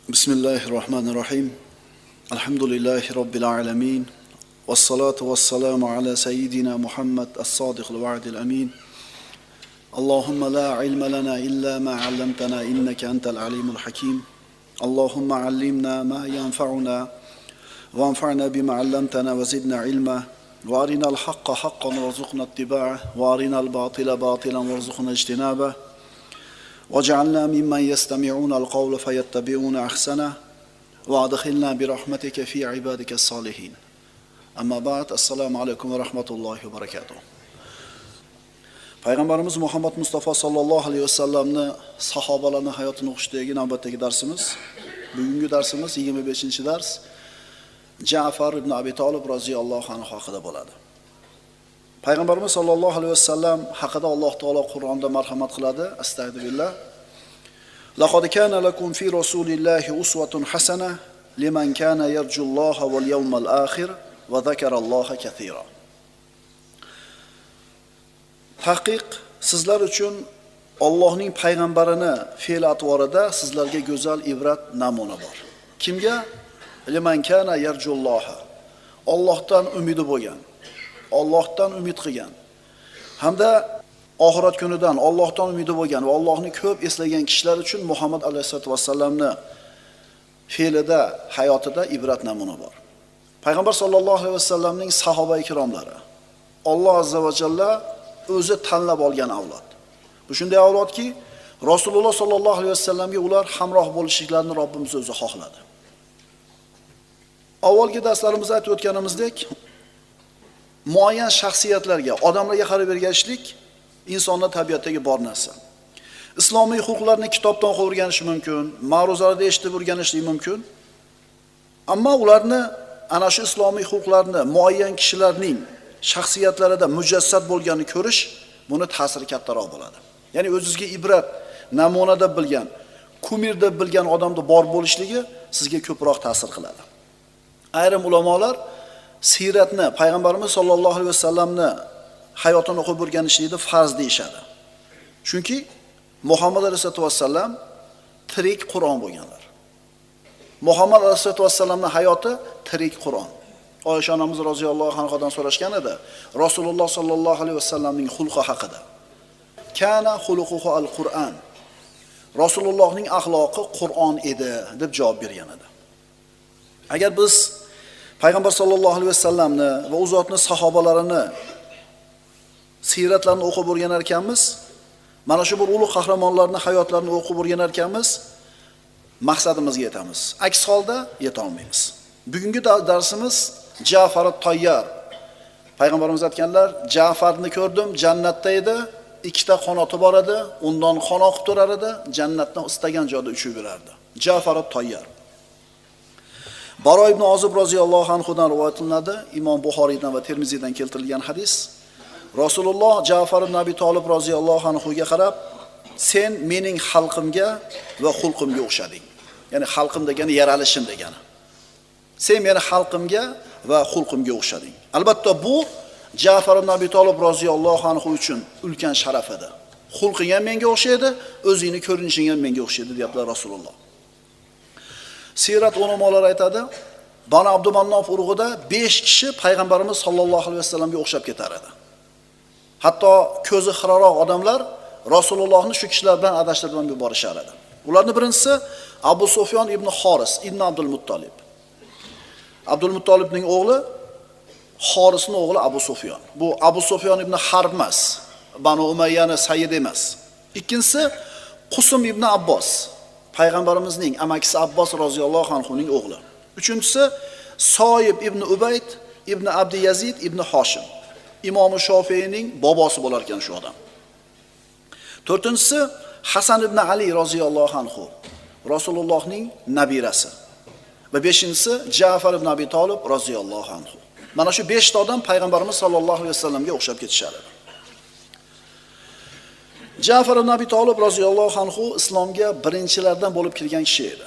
Bismillahirrahmanirrahim. Alhamdulillahi Rabbil alamin. Wassalatu wassalamu ala sayyidina Muhammad as-sadiqil wa'dil amin. Allahumma la ilma lana illa ma 'allamtana innaka antal alimul hakim. Allahumma 'allimna ma yanfa'una wanfa'na bima 'allamtana wa zidna ilma. Wa arina al-haqqa haqqan warzuqna ittiba'ah wa arina al-batila batilan warzuqna ijtinabah. وَجَعَلْنَا مِمَّنْ يَسْتَمِعُونَ الْقَوْلَ فَيَتَّبِعُونَ أَحْسَنَهُ وَأَدْخِلْنَا بِرَحْمَتِكَ فِي عِبَادِكَ الصَّالِحِينَ. Amma ba'd, assalomu alaykum va rahmatullohi va barakatuh. Payg'ambarimiz Muhammad Mustafa sallallohu alayhi vasallamni sahobalarning hayotini o'qishdagi navbatdagi darsimiz. Bugungi darsimiz 25-dars Ja'far ibn Abi Talib roziyallohu anhu haqida bo'ladi. Payg'ambarimiz sallallohu alayhi vasallam haqida Alloh taolo Qur'onda marhamat qiladi. Astagfirullah. Laqad kana lakum fi rasulillahi uswatun hasana liman kana yarjulloha wal yawmal akhir va zakaralloha katira. Tahqiq sizlar uchun Allohning payg'ambarini fe'l-atvorida sizlarga go'zal ibrat namuna bor. Kimga? Liman kana yarjulloha. Allohdan umidi bo'lgan. Allohdan umid qilgan hamda oxirat kunidan Allohdan umidi bo'lgan va Allohni ko'p eslagan kishilar uchun Muhammad alayhisolatu vasallamni fe'lida, hayotida ibrat namuna bor. Payg'ambar sollallohu alayhi vasallamning sahoba ikromlari Alloh azza va jalla o'zi tanlab olgan avlod. Bu shunday avlodki, Rasululloh sollallohu alayhi vasallamga ular hamroh bo'lishliklarini Robbimiz o'zi xohladi. Avvalgi darslarimizda aytib o'tganimizdek, muayyan shaxsiyatlarga, odamlarga qarab ergashishlik insonning tabiatidagi bor narsa. Islomiy huquqlarni kitobdan o'qib o'rganish mumkin, ma'ruzalarda eshitib o'rganishlik mumkin. Ammo ularni ana shu islomiy huquqlarni muayyan kishilarning shaxsiyatlarida mujassad bo'lganini ko'rish buni ta'siri kattaroq bo'ladi. Ya'ni o'zingizga ibrat, namuna deb bilgan, kumir deb bilgan odamda bor bo'lishligi sizga ko'proq ta'sir qiladi. Ayrim ulamolar siratni, payg'ambarimiz sollallohu alayhi vasallamni hayotini o'qib o'rganishlikni farz deyshadi. Chunki Muhammad alayhisolatu vasallam tirik Qur'on bo'lganlar. Muhammad alayhisolatu vasallamning hayoti tirik Qur'on. Oysha onamiz roziyallohu anhodan so'rashgan edi, Rasululloh sollallohu alayhi vasallamning xulqi haqida. Kana xuluquhu al-Qur'an. Rasulullohning axloqi Qur'on edi deb javob bergan edi. Agar biz Payg'ambar sollallohu alayhi vasallamni va u zotning sahobalarini siratlarini o'qib o'rganar ekanmiz, mana shu bir ulug' qahramonlarning hayotlarini o'qib o'rganar ekanmiz, maqsadimizga yetamiz. Aks holda yeta olmaymiz. Bugungi darsimiz Ja'far at-Tayyar. Payg'ambarimiz aytganlar, Ja'farni ko'rdim, jannatda edi, ikkita qanoti bor edi, undan qon oqib turar edi, jannatdan istagan joyda uchib yurardi. Ja'far at-Tayyar. Baro ibn Ozib roziyallohu anhudan rivoyat qilinadi, Imom Buxoriydan va Termiziydan keltirilgan hadis. Rasululloh Ja'far ibn Abi Talib roziyallohu anhuga qarab, sen mening xalqimga va xulqimga o'xshading. Ya'ni xalqim degani yaralishim degani. Sen meni xalqimga va xulqimga o'xshading. Albatta bu Ja'far ibn Abi Talib roziyallohu anhu uchun ulkan sharaf edi. Xulqing ham menga o'xshaydi, o'zingni ko'rinishing ham menga o'xshaydi, deyaptilar Rasululloh. Sirat ulamolar aytadi, Banu Abdumannof urug'ida 5 kishi payg'ambarimiz sollallohu alayhi vasallamga o'xshab ketar edi. Hatto ko'zi xiroq odamlar Rasulullohni shu kishilar bilan adashtirib yuborishar edi. Ularning birinchisi Abu Sufyon ibn Xoris ibn Abdul Muttolib. Abdul Muttolibning o'g'li, Xorisning o'g'li Abu Sufyon. Bu Abu Sufyon ibn Harb emas, Banu Umayyani sayyid emas. Ikkinchisi Qusum ibn Abbos. Payg'ambarimizning amakisi Abbos roziyallohu anhuning o'g'li. Uchinchisi Soyib ibn Ubayd ibn Abdi Yazid ibn Hoshim. Imom Shofiyning bobosi bo'lar ekan shu odam. To'rtinchisi Hasan ibn Ali roziyallohu anhu, Rasulullohning nabirasi. Va beshinchisi Ja'far ibn Abi Talib roziyallohu anhu. Mana shu 5 ta odam payg'ambarimiz sollallohu alayhi vasallamga o'xshab ketishadi. Ja'far ibn Abi Talib roziyallohu anhu islomga birinchilardan bo'lib kirgan kishi edi.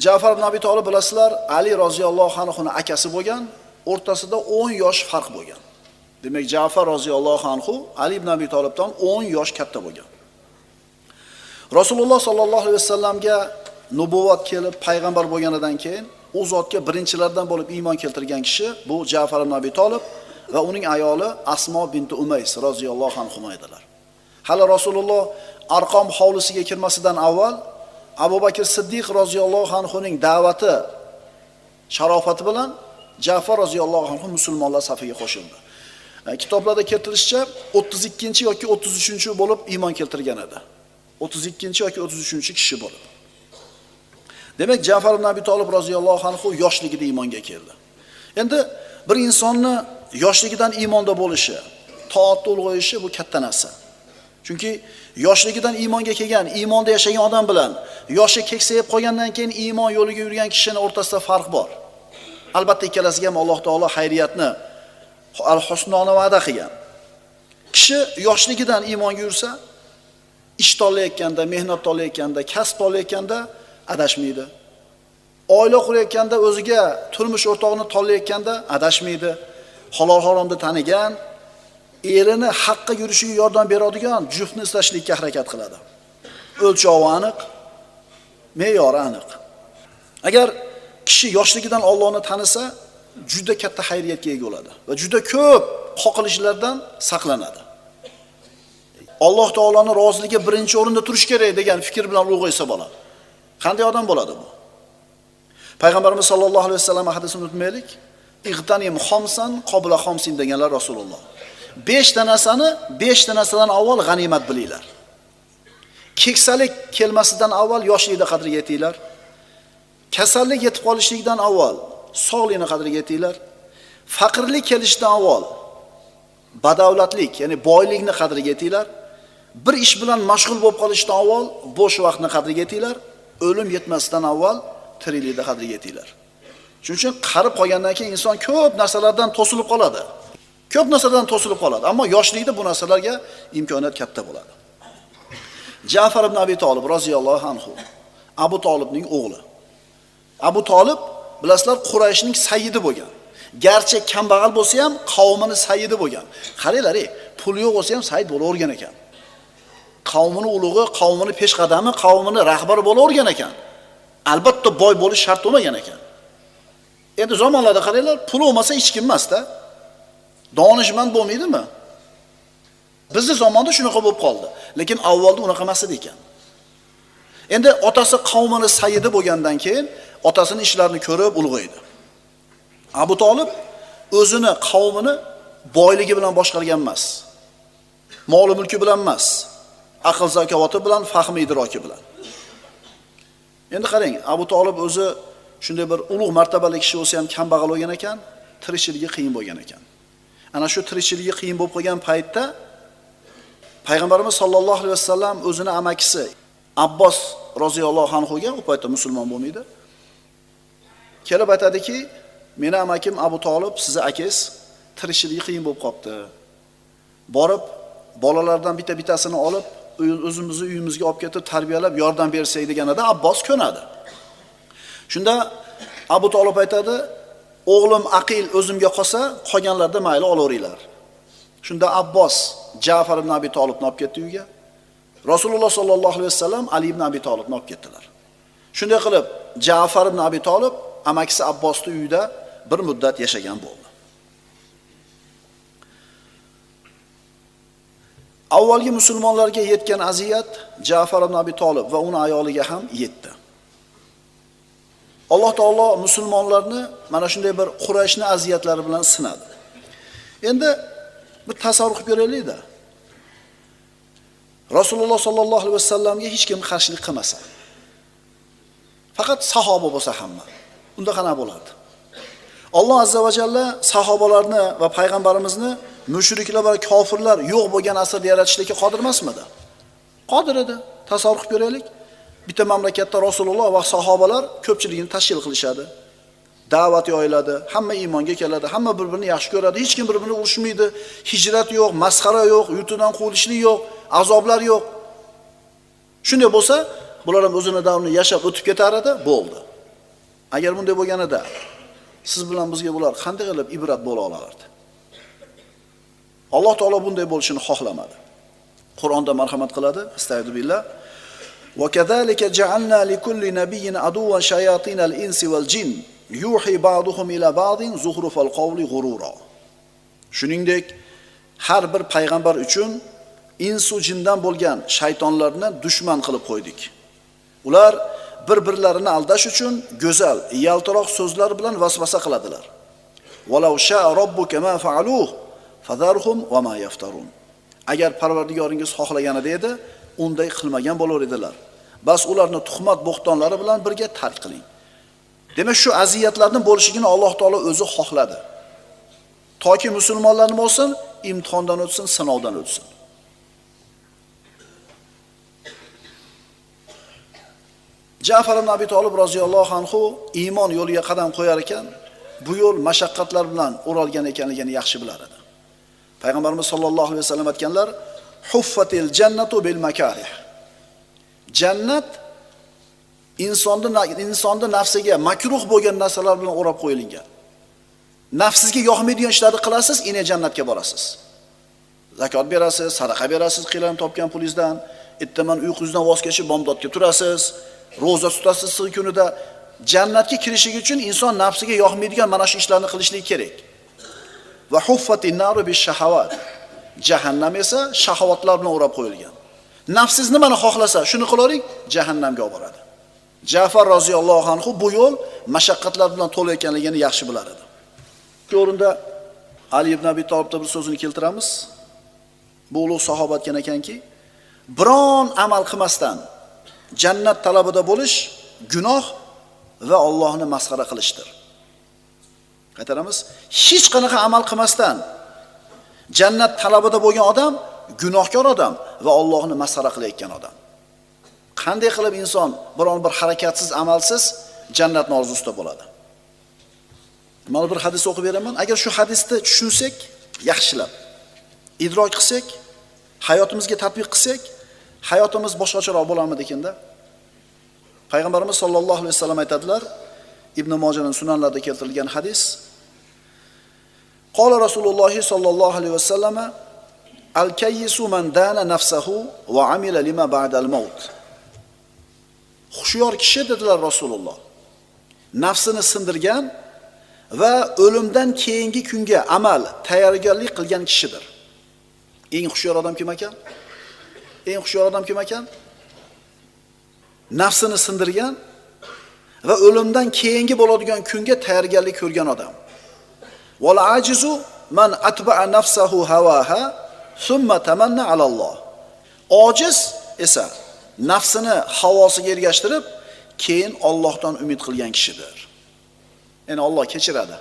Ja'far ibn Abi Talib bilasizlar, Ali roziyallohu anhuning akasi bo'lgan, o'rtasida 10 yosh farq bo'lgan. Demak, Ja'far roziyallohu anhu Ali ibn Abi Talibdan 10 yosh katta bo'lgan. Rasululloh sollallohu alayhi vasallamga nubuvat kelib payg'ambar bo'lganidan keyin u zotga birinchilardan bo'lib iymon keltirgan kishi bu Ja'far ibn Abi Talib va uning ayoli Asmo binti Umays roziyallohu anhuma edilar. Hali Rasululloh Arqom hovlisiga kirmasidan avval Abu Bakr Siddiq roziyallohu anhuning da'vati sharofati bilan Ja'far roziyallohu anhu musulmonlar safiga qo'shildi. Kitoblarda keltirishicha 32 yoki 33 bo'lib iymon keltirgan edi. 32 yoki 33 kishi bo'lib. Demak, Ja'far ibn Abi Talib roziyallohu anhu yoshligida iymonga keldi. Endi bir insonni yoshligidan iymonda bo'lishi, toatda ulg'ayishi bu katta narsa. Chunki yoshligidan iymonga kelgan, iymonda yashagan odam bilan yoshi keksayib qolgandan keyin iymon yo'liga yurgan kishining o'rtasida farq bor. Albatta ikkalasiga ham Alloh taolo xayriyatni, al-husnoni va'da qilgan. Kishi yoshligidan iymonga yursa, ish tanlayotganda, mehnat tanlayotganda, kasb tanlayotganda adashmaydi. Oila qurayotganda, o'ziga turmush o'rtog'ini tanlayotganda adashmaydi. Halol haromni tanigan, erini haqqa yurishiga yordam beradigan juftni izlashlikka harakat qiladi. O'lchovi aniq, me'yori aniq. Agar kishi yoshligidan Allohni tanisa, juda katta xayriyatga ega bo'ladi va juda ko'p qoqilishlardan saqlanadi. Alloh taoloning roziligi birinchi o'rinda turish kerak degan fikr bilan ulg'aysa bo'ladi. Qanday odam bo'ladi bu? Payg'ambarimiz sollallohu alayhi vasallam hadisini unutmaylik. Ig'tanim xomsan qabla xomsin deganlar Rasululloh. 5 ta narsadan avval g'animat bilinglar. Keksalik kelmasidan avval yoshlikda qadriga yetinglar. Kasallik yetib qolishlikdan avval sog'likni qadriga yetinglar. Faqirlik kelishidan avval badavlatlik, ya'ni boylikni qadriga yetinglar. Bir ish bilan mashg'ul bo'lib qolishdan avval bo'sh vaqtni qadriga yetinglar. O'lim yetmasidan avval tiriklikda qadriga yetinglar. Shuning uchun qarib qolgandan keyin inson ko'p narsalardan to'silib qoladi. Ammo yoshlikda bu narsalarga imkoniyat katta bo'ladi. Ja'far ibn Abi Talib roziyallohu anhu Abu Talibning o'g'li. Abu Talib bilasizlar Qurayshning sayyidi bo'lgan. Garchi kambag'al bo'lsa ham qavmini sayyidi bo'lgan. Qaranglar, pul yo'q bo'lsa ham sayyid bo'lavergan ekan. Qavmini ulug'i, qavmini peshqadami, qavmini rahbari bo'lavergan ekan. Albatta boy bo'lish shart bo'lmagan ekan. Endi zamonlarda qaranglar, pul olmasa hech kim emas-da. Donishmand bo'lmaydimi? Bizning zamonda shunaqa bo'lib qoldi. Lekin avvalda unaqa emas edi ekan. Endi otasi qavmini sayyidi bo'lgandan keyin otasining ishlarini ko'rib ulg'aydi. Abu Talib o'zini qavmini boyligi bilan boshqargan emas. Mol mulki bilan emas. Aql zakovati bilan, fahm idroki bilan. Endi qarang, Abu Talib o'zi shunday bir ulug' martabali kishi bo'lsa ham kambag'al bo'lgan ekan, tirikchiligi qiyin bo'lgan ekan. Ana shu tirikchiligi qiyin bo'lib qolgan paytda Payg'ambarimiz sollallohu alayhi vasallam o'zini amakisi Abbos roziyallohu anhuga, u paytda musulmon bo'lmaydi, kelib aytadiki, meni amakim Abu Talib, sizni akangiz tirikchiligi qiyin bo'lib qopti. Borib bolalardan bitta-bittasini olib, o'zimizni uyimizga olib ketib tarbiyalab yordam bersak deganida Abbos ko'nadi. Shunda Abu Talib aytadi, o'g'lim aqil o'zimga qolsa, qolganlarda mayli olaveringlar. Shunda Abbos Ja'far ibn Abi Talibni olib ketdi uyga. Rasululloh sollallohu alayhi vasallam Ali ibn Abi Talibni olib ketdilar. Shunday qilib Ja'far ibn Abi Talib amakisi Abbosning uyida bir muddat yashagan bo'ldi. Avvalgi musulmonlarga yetgan aziyat Ja'far ibn Abi Talib va uning ayoliga ham yetdi. Alloh taolo musulmonlarni mana shunday bir Qurayshning aziyatlari bilan sinadi. Endi bir tasavvur qilib ko'raylik-da. Rasululloh sollallohu alayhi vasallamga hech kim qarshilik qilmasa, faqat sahoba bo'lsa hamma, unda qanaqa bo'lardi? Alloh azza va jalla sahobalarni va payg'ambarimizni mushriklar va kofirlar yo'q bo'lgan asrda yaratishlikka qodir emasmidi? Qodir edi. Tasavvur qilib ko'raylik. Bitta mamlakatda Rasululloh va sahobalar ko'pchiligini tashkil qilishadi. Da'vat yoyiladi, hamma iymonga keladi, hamma bir-birini yaxshi ko'radi, hech kim bir-birini urushmaydi, hijrat yo'q, masxara yo'q, yurtidan quvilishlik yo'q, azoblar yo'q. Shunday bo'lsa, bular ham o'zini davrini yashab o'tib ketar edi, bo'ldi. Agar bunday bo'lganida siz bilan bizga bular qanday qilib ibrat bo'la olardi? Alloh taolo bunday bo'lishini xohlamadi. Qur'onda marhamat qiladi, astagfirullah. وَكَذَلِكَ جَعَلْنَا لِكُلِّ نَبِيٍّ عَدُوًّا شَيَاطِينَ الْإِنسِ وَالْجِنِّ يُوحِي بَعْضُهُمْ إِلَى بَعْضٍ زُخْرُفَ الْقَوْلِ غُرُورًا. Shuningdek, har bir payg'ambar uchun ins va jindan bo'lgan shaytonlarni dushman qilib qo'ydik. Ular bir-birlarini aldash uchun go'zal, yaltiroq so'zlar bilan vasvasa qiladilar. وَلَوْ شَاءَ رَبُّكَ مَا فَعَلُوهُ فَذَرْهُمْ وَمَا يَفْتَرُونَ. Agar Parvardigoringiz xohlaganida edi, unday qilmagan bo'lar edilar. Bas ularni tuhmat bo'xtonlari bilan birga tark qiling. Demak, shu aziyatlarning bo'lishigini Alloh taolo o'zi xohladi. Toki musulmonlar nima bo'lsin, imtihondan o'tsin, sinovdan o'tsin. Ja'far ibn Abi Talib roziyallohu anhu iymon yo'liga qadam qo'yar ekan, bu yo'l mashaqqatlar bilan o'ralgan ekanligini yaxshi bilar edi. Payg'ambarimiz sollallohu alayhi vasallam aytganlar: "Huffatil jannatu bil makarih." Jannat insonni nafsiga makruh bo'lgan narsalar bilan o'rab qo'yilgan. Nafsizga yoqmaydigan ishlarni qilasiz, ine jannatga borasiz. Zakot berasiz, sadaqa berasiz, qilan topgan pulingizdan, ertaman uyqungizdan voz kechib bomdodga turasiz, roza tutasiz kunida. Jannatga kirishligi uchun inson nafsiga yoqmaydigan mana shu ishlarni qilishligi kerak. Va huffatin naru bish shahawat. Jahannam esa shahovatlar bilan o'rab qo'yilgan. Nafsiz nimani xohlasa, shuni qilavering, jahannamga olib boradi. Ja'far roziyallohu anhu bu yo'l mashaqqatlar bilan to'la ekanligini yaxshi bilar edi. Shu o'rinda Ali ibn Abi Talibning bir so'zini keltiramiz. Bu ulug' sahoba aytgan ekanki, biron amal qilmasdan jannat talabida bo'lish gunoh va Allohni masxara qilishdir. Qaytaramiz, hech qanaqa amal qilmasdan jannat talabida bo'lgan odam gunohkor odam va Allohni masxara qilayotgan odam. Qanday qilib inson biron bir harakatsiz, amalsiz jannatning orzusida bo'ladi? Mana bir hadis o'qib beraman. Agar shu hadisni tushunsak, yaxshilab idrok qilsak, hayotimizga tatbiq qilsak, hayotimiz boshqacharoq bo'larmidi ekanda? Payg'ambarimiz sollallohu alayhi vasallam aytadilar, Ibn Mojaning sunanlarida keltirilgan hadis. Qala Rasululloh sollallohu alayhi vasallam: "Al-kayyisu man dana nafsahu va amila lima ba'da al-maut." Xushyor kishi dedilar Rasululloh, nafsini sindirgan va o'limdan keyingi kunga amal, tayyorgarlik qilgan kishidir. Eng xushyor odam kim ekan? Eng xushyor odam kim ekan? Nafsini sindirgan va o'limdan keyingi bo'ladigan kunga tayyorgarlik ko'rgan odam. Wal ajizu man atba'a nafsahu hawaha thumma tamanna ala Allah. Ojiz esa nafsini havosiga ergashtirib, keyin Allohdan umid qilgan kishidir. Ya'ni Alloh kechiradi.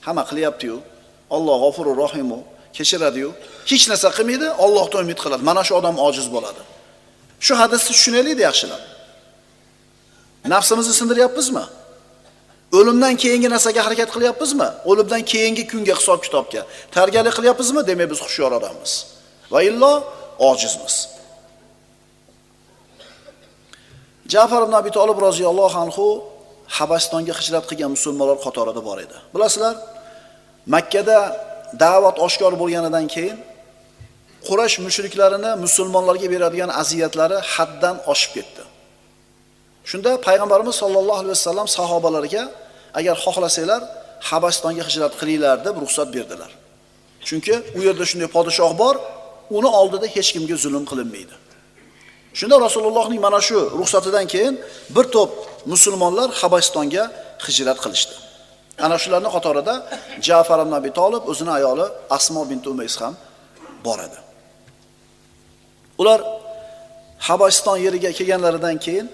Hamma qilyapti-yu. Alloh G'ofurur Rohimu, kechiradi-yu. Hech narsa qilmaydi, Allohdan umid qiladi. Mana shu odam ojiz bo'ladi. Shu hadisni tushunaylik yaxshilab. Nafsimizni sindiryapmizmi? O'limdan keyingi narsaga harakat qilyapmizmi? O'limdan keyingi kunga hisob-kitobga tayyorgarlik qilyapmizmi? Demak biz xushyor odammiz. Va illo ojizmiz. Ja'far ibn Abi Talib roziyallohu anhu Habasistonga hijrat qilgan musulmonlar qatorida bor edi. Bilasizlar, Makkada da'vat oshkor bo'lganidan keyin Quraysh mushriklarini musulmonlarga beradigan aziyatlari haddan oshib ketdi. Shunda payg'ambarimiz sollallohu alayhi vasallam sahobalariga agar xohlasanglar Habasistonga hijrat qilinglar deb ruxsat berdilar. Chunki u yerda shunday podshoh bor, uni oldida hech kimga zulm qilinmaydi. Shunda Rasulullohning mana shu ruxsatidan keyin bir to'p musulmonlar Habasistonga hijrat qilishdi. Ana shularning qatorida Ja'far ibn Abi Talib o'zining ayoli Asmo bint Umays ham bor edi. Ular Habasiston yeriga kelganlaridan keyin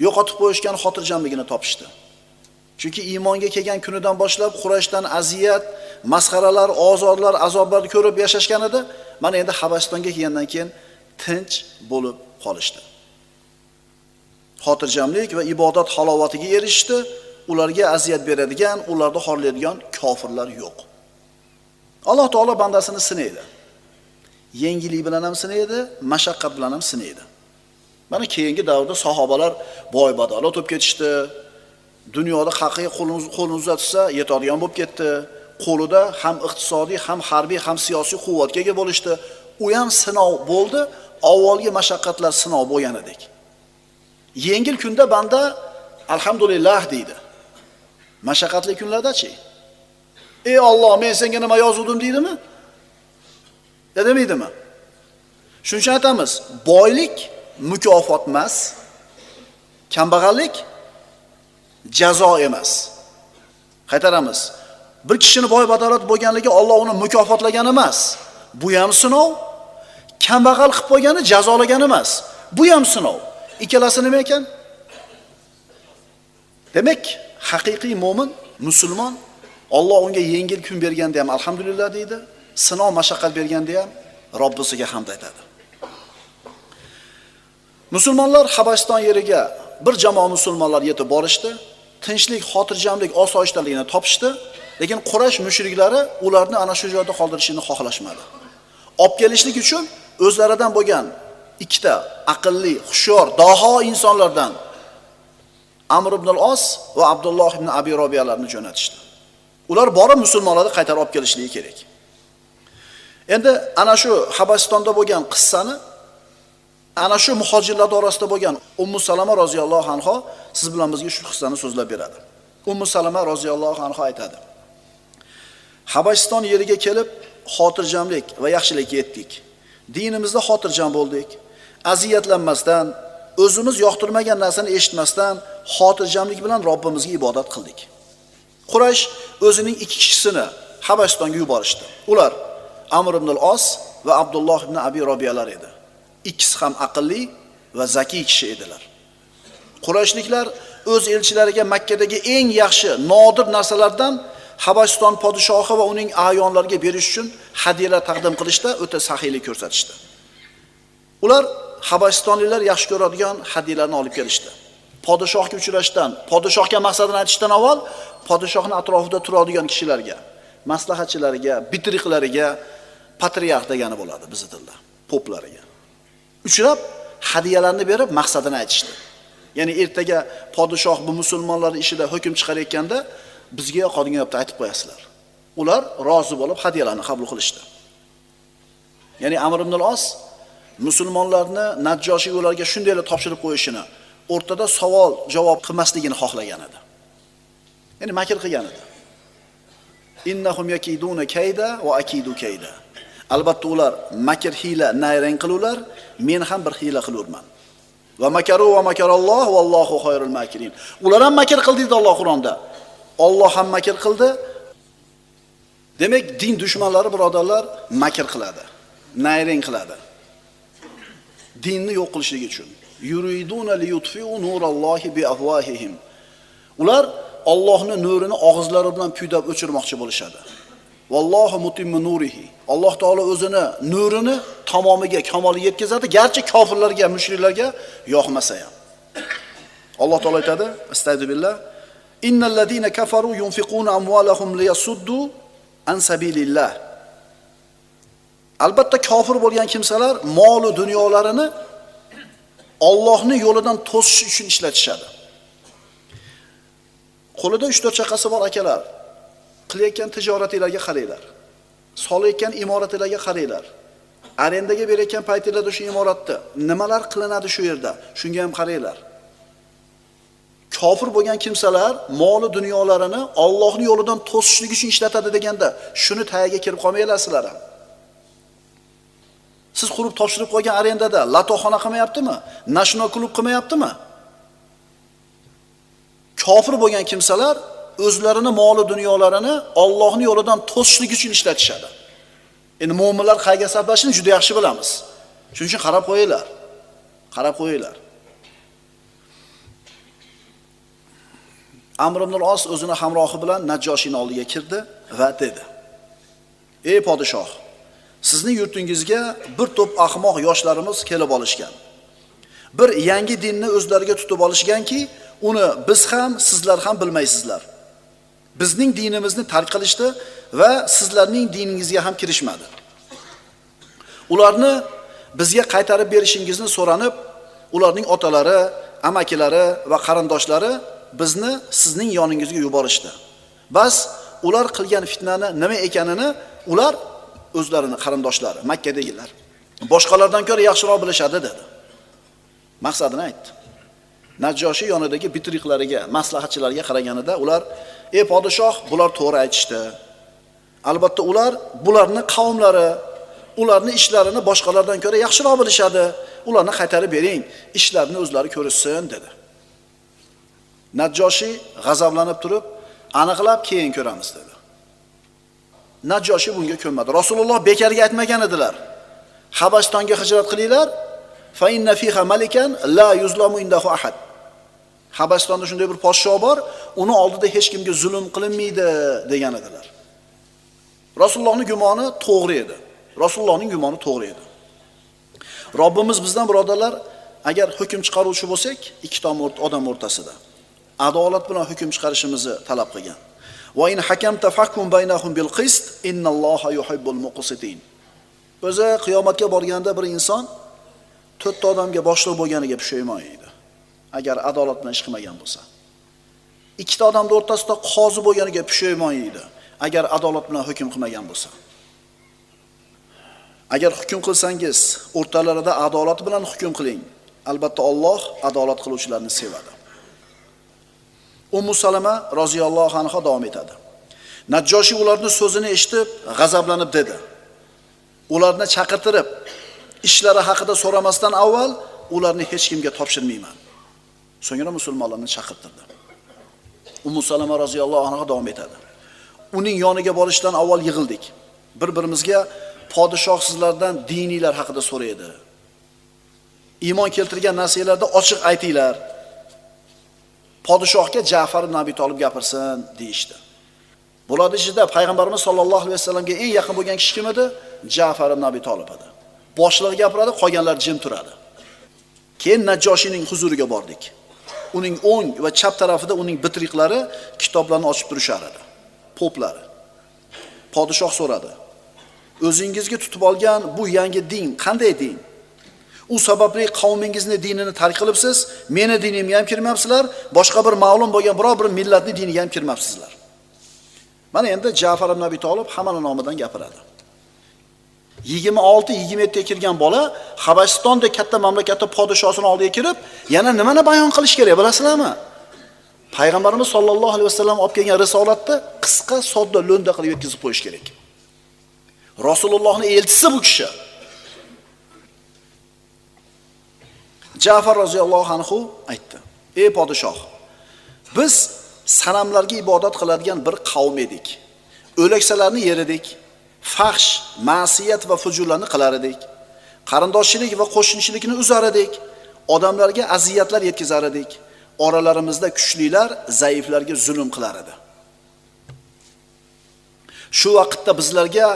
yo'qotib qo'yishgan xotirjamligini topishdi. Chunki iymonga kelgan kunidan boshlab Qurayshdan aziyat, masxaralar, ozorlar, azoblarni ko'rib yashashgan edi. Mana endi Habasistonga kelgandan keyin tinch bo'lib qolishdi. Xotirjamlik va ibodat halovatiga erishdi. Ularga aziyat beradigan, ularni xorlaydigan kofirlar yo'q. Alloh taolo bandasini sinaydi. Yengillik bilan ham sinaydi, mashaqqat bilan ham sinaydi. Mana keyingi davrda sahobalar boy badolat bo'lib ketishdi. Dunyoda haqiqiy qo'lini uzatsa yetadigan bo'lib ketdi. Qo'lida ham iqtisodiy, ham harbiy, ham siyosiy quvvatga ega bo'lishdi. U ham sinov bo'ldi. avvalgi mashaqqatlar sinov bo'lganidek. Yengil kunda banda alhamdulillah deydi. Mashaqqatli kunlarda-chi? Ey Alloh, men senga nima yozuvdim deydimi? Ya demaydimi? Shuning uchun aytamiz, boylik mukofot emas, kambag'allik jazo emas. Qaytaramiz. Bir kishini boy badolat bo'lganligi Alloh uni mukofotlagan emas. Bu ham sinov. Kambag'al qilib qo'ygani jazolagan emas. Bu ham sinov. Ikkalasi nima ekan? Demak, haqiqiy mo'min, musulmon Alloh unga yengil kun berganda ham alhamdulillah deydi, sinov mashaqqat berganda ham Robbisiga hamd aytadi. Musulmonlar Habasiston yeriga bir jamoa musulmonlar yetib borishdi, tinchlik, xotirjamlik, osoyishtalikni topishdi, lekin Quraysh mushriklari ularni ana shu joyda qoldirishni xohlashmadi. Olib kelishlik uchun o'zlaridan bo'lgan ikkita aqlli, hushyor, daho insonlardan Amr ibn al-Os va Abdulloh ibn Abi Robiyalarni jo'natishdi. Ular borib musulmonlarni qaytarib olib kelishligi kerak. Endi ana shu Habasistonda bo'lgan qissani ana shu muhojirlar orasida bo'lgan Ummu Salama roziyallohu anha siz bilan bizga shu qissani so'zlab beradi. Ummu Salama roziyallohu anha aytadi: Habasiston yeriga kelib, xotirjamlik va yaxshilikka yetdik. Dinimizda xotirjam bo'ldik. Aziyatlanmasdan, o'zimiz yoqtirmagan narsani eshitmasdan, xotirjamlik bilan Robbimizga ibodat qildik. Quraysh o'zining ikki kishisini Habasistonga yuborishdi. Ular Amr ibn al-Os va Abdulloh ibn Abi Robiyalar edi. Ikkisi ham aqlli va zakiy kishi edilar. Qurayshliklar o'z elchilariga Makkadagi eng yaxshi, nodir narsalardan Habasiston podshohi va uning a'yonlariga berish uchun hadiyalar taqdim qilishda o'ta saxiylik ko'rsatishdi. Ular Habasistonliklar yaxshi ko'radigan hadiyalarni olib kelishdi. Podshohga uchrashdan, podshohga maqsadini aytishdan avval podshohning atrofida turadigan kishilarga, maslahatchilariga, bitriqlariga patriarx degani bo'ladi bizning tilda, poplariga uchrab hadiyalarni berib maqsadini aytishdi. Ya'ni ertaga podshoh bu musulmonlar ishida hukm chiqarayotganda bizga yoqadigan gapni aytib qo'yasizlar. Ular rozi bo'lib hadiyalarni qabul qilishdi. Ya'ni Amr ibn al-Os musulmonlarni Najjoshiy ularga shundaylar topshirib qo'yishini, o'rtada savol javob qilmasligini xohlagan edi. Ya'ni makr qilgan edi. Innahum yakiduna kayda va akidu kayda. Albatta ular makr hiyla nayrang qilurlar, men ham bir hiyla qilurman. Va makaru va makaralloh vallohu xoyrul makirin. Ular ham makr qildi dedi Alloh Qur'onda. Alloh ham makr qildi. Demak, din dushmanlari birodarlar makr qiladi, nayrang qiladi. Dinni yo'q qilishlik uchun. Yuriduna liyutfi'u nurallohi bi afwahihim. Ular Allohning nurini og'izlari bilan kuydab o'chirmoqchi bo'lishadi. Vallohu mutimmu nurihi. Alloh taolo o'zini nurini tamomiga, kamoliga yetkazadi, garchi kofirlarga, mushriklarga yoqmasa ham. Alloh taolo aytadi: Astagfirullah. Innal ladina kafaru yunfiquna amwalahum liyasuddu an sabilillah. Albatta kofir bo'lgan kimsalar mol va dunyolarini Allohning yo'lidan to'sish uchun ishlatishadi. Qo'lida 3-4 chaqasi bor akalar, qilayotgan tijoratinglarga qaranglar. Solayotgan imoratinglarga qaranglar. Arendaga berayotgan paytinglarda shu imoratda nimalar qilinadi shu yerda? Shunga ham qaranglar. Kofir bo'lgan kimsalar mol va dunyolarini Allohning yo'lidan to'sishlik uchun ishlatadi deganda, shuni tagiga kirib qolmaylasizlar ham. Siz qurib topshirib qo'ygan arendada latoxona qilmayaptimi? Nashno klub qilmayaptimi? Kofir bo'lgan kimsalar o'zlarini mol-u dunyolarini Allohning yo'lidan to'sishlik uchun ishlatishadi. Endi mu'minlar qayga sarflashini juda yaxshi bilamiz. Shuning uchun qarab qo'yinglar. Qarab qo'yinglar. Amr ibn al-Os o'zini hamrohi bilan Najjoshiyning oldiga kirdi va dedi: "Ey podshoh, sizning yurtingizga bir to'p ahmoq yoshlarimiz kelib olishgan. Bir yangi dinni o'zlariga tutib olishganki, uni biz ham, sizlar ham bilmaysizlar. Bizning dinimizni tark qilishdi va sizlarning diningizga ham kirishmadi. Ularni bizga qaytarib berishingizni so'ranib, ularning otalari, amakilari va qarindoshlari bizni sizning yoningizga yuborishdi. Bas ular qilgan fitnani nima ekanini ular o'zlarini qarindoshlari, Makkadagilar boshqalardan ko'ra yaxshiroq bilishadi dedi. Maqsadini aytdi. Najjoshi yonidagi bitriqlariga, maslahatchilarga qaraganida ular: "Ey podshoh, bular to'g'ri aytishdi. Albatta ular bularning qavmlari, ularning ishlarini boshqalardan ko'ra yaxshiroq bilishadi. Ularni qaytarib bering, ishlarini o'zlari ko'rishsin" dedi. Najjoshi g'azablanib turib, "Aniqlab keyin ko'ramiz" dedi. Najjoshi bunga ko'nmadi. Rasululloh bekarga aytmagan edilar. Habastonga hijrat qilinglar, fa inna fiha malikan la yuzlamu indahu ahad. Habastonda shunday bir podshoh bor, uni oldida hech kimga zulm qilinmaydi degan edilar. Rasulullohning gumoni to'g'ri edi. Rasulullohning gumoni to'g'ri edi. Robbimiz bizdan birodarlar, agar hukm chiqaruvchi bo'lsak, ikki odam o'rtasida adolat bilan hukm chiqarishimizni talab qilgan. Va in hakamta fahkum baynahum bil qist innalloha yuhibbul muqsitin. O'zi qiyomatga borganda bir inson 4 ta odamga boshliq bo'lganiga pushaymon edi. Agar adolat bilan ish qilmagan bo'lsa. 2 ta odamning o'rtasida qozi bo'lganiga pushaymon edi. Agar adolat bilan hukm qilmagan bo'lsa. Agar hukm qilsangiz, o'rtalarida adolat bilan hukm qiling. Albatta Alloh adolat qiluvchilarni sevadi. Ummu Salama roziyallohu anha davom etadi. Najjoshi ularning so'zini eshitib, g'azablanib dedi: "Ularni chaqirtirib, ishlari haqida so'ramasdan avval ularni hech kimga topshirmayman." So'ngra musulmonlarni chaqirtirdi. Ummu Salama roziyallohu anha davom etadi. Uning yoniga borishdan avval yig'ildik. Bir-birimizga podshoh sizlardan diniylar haqida so'raydi. Iymon keltirgan narsalarda ochiq aytinglar. Podshohga Ja'far ibn Abi Talib gapirsin deyishdi. Bular ichida payg'ambarimiz sollallohu alayhi vasallamga eng yaqin bo'lgan kishi kim edi? Ja'far ibn Abi Talib edi. Boshlig'i gapiradi, qolganlar jim turadi. Keyin Najjoshining huzuriga bordik. Uning o'ng va chap tarafida uning bitriqlari kitoblarni ochib turishar edi. Poplari. Podshoh so'radi: "O'zingizga tutib olgan bu yangi din qanday din? U sababli qavmingizni dinini tark qilibsiz, meni dinimga ham kirmayapsizlar, boshqa bir ma'lum bo'lgan biror bir millatning diniga ham kirmayapsizlar." Mana endi Ja'far ibn Abi Talib hammaning nomidan gapiradi. 26-27 ga kirgan bola Habastonda katta mamlakatda podshosining oldiga kirib, yana nimani bayon qilish kerak, bilasizlarmi? Payg'ambarimiz sollallohu alayhi vasallam olib kelgan risolatni qisqa, sodda, lo'nda qilib yetkazib qo'yish kerak. Rasulullohning elchisi bu kishi. Ja'far roziyallohu anhu aytdi: "Ey podshoh, biz sanamlarga ibodat qiladigan bir qavm edik. O'laksalarni yer edik, fahsh, ma'siyat va fujurlarni qilar edik. Qarindoshchilik va qo'shnichilikni uzar edik. Odamlarga aziyatlar yetkazar edik. Oralarimizda kuchlilar zaiflarga zulm qilar edi. Shu vaqtda bizlarga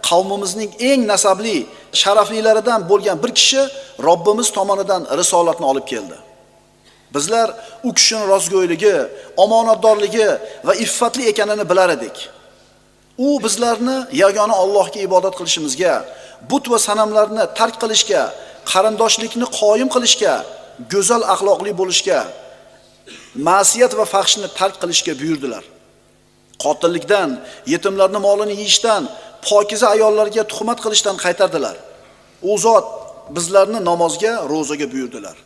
qavmimizning eng nasabli, sharaflilaridan bo'lgan bir kishi Robbimiz tomonidan risolatni olib keldi. Bizlar u kishining rostgo'yligi, omonatdorligi va iffatli ekanini bilar edik. U bizlarni yagona Allohga ibodat qilishimizga, but va sanamlarni tark qilishga, qarindoshlikni qoyim qilishga, go'zal axloqli bo'lishga, ma'siyat va fahshni tark qilishga buyurdilar. Qotillikdan, yetimlarning molini yeyishdan, pokiza ayollarga tuhmat qilishdan qaytardilar. U zot bizlarni namozga, ro'zaga buyurdilar.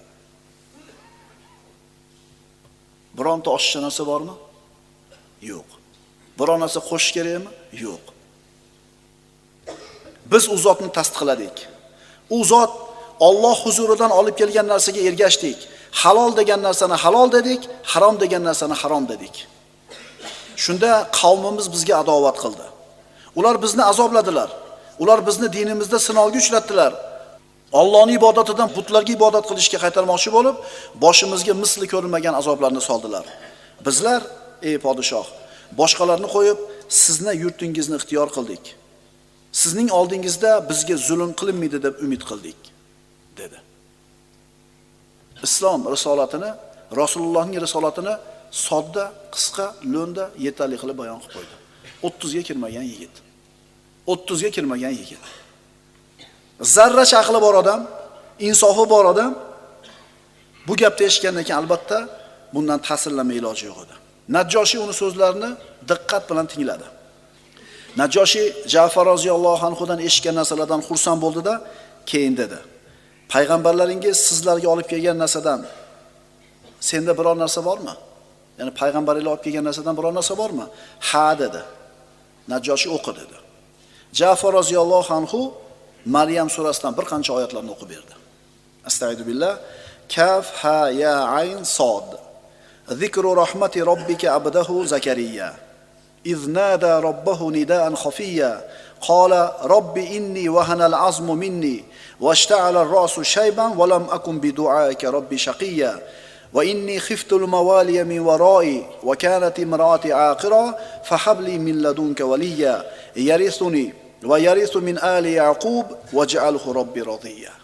Bironta oshcha narsa bormi? Yo'q. Biror narsa qo'shish kerakmi? Yo'q. Biz u zotni tasdiqladik. U zot Alloh huzuridan olib kelgan narsaga ergashdik. Halol degan narsani halol dedik, harom degan narsani harom dedik. Shunda qavmimiz bizga adovat qildi. Ular bizni azobladilar. Ular bizni dinimizda sinovga uchratdilar. Allohning ibodatidan butlarga ibodat qilishga qaytarmoqchi bo'lib, boshimizga misli ko'rilmagan azoblarni soldilar. Bizlar, ey podshoh, boshqalarni qo'yib, sizni yurtingizni ixtiyor qildik. Sizning oldingizda bizga zulm qilinmaydi deb umid qildik, dedi. Islom risolatini, Rasulullohning risolatini sodda, qisqa, lo'nda, yetarli qilib bayon qilib qo'ydi. 30 ga kirmagan yigit. 30 ga kirmagan yigit. Zarracha aqli bor odam, insofi bor odam bu gapni eshitgandan keyin albatta bundan ta'sirlanma iloji yo'q edi. Najjoshi uni so'zlarini diqqat bilan tingladi. Najjoshi Ja'far roziyallohu anhudan eshitgan narsalardan xursand bo'ldi-da, Keyin dedi: payg'ambarlaringiz sizlarga olib kelgan narsadan senda biror narsa bormi? Ya'ni payg'ambarlar olib kelgan narsadan biror narsa bormi? Ha dedi. Najjoshi o'qi dedi. Ja'far roziyallohu anhu Maryam surasidan bir qancha oyatlarni o'qib berdi. Astagfiru billah. Kaf ha ya ayn sod. Zikru rahmati robbika abdahu Zakariya. إذ نادى ربه نداء خفيا قال رب إني وهن العظم مني واشتعل الرأس شيبا ولم أكن بدعائك رب شقيا وإني خفت الموالي من ورائي وكانت امرأتي عاقرا فهب لي من لدنك وليا يرثني ويرث من آل يعقوب واجعله ربي رضيا.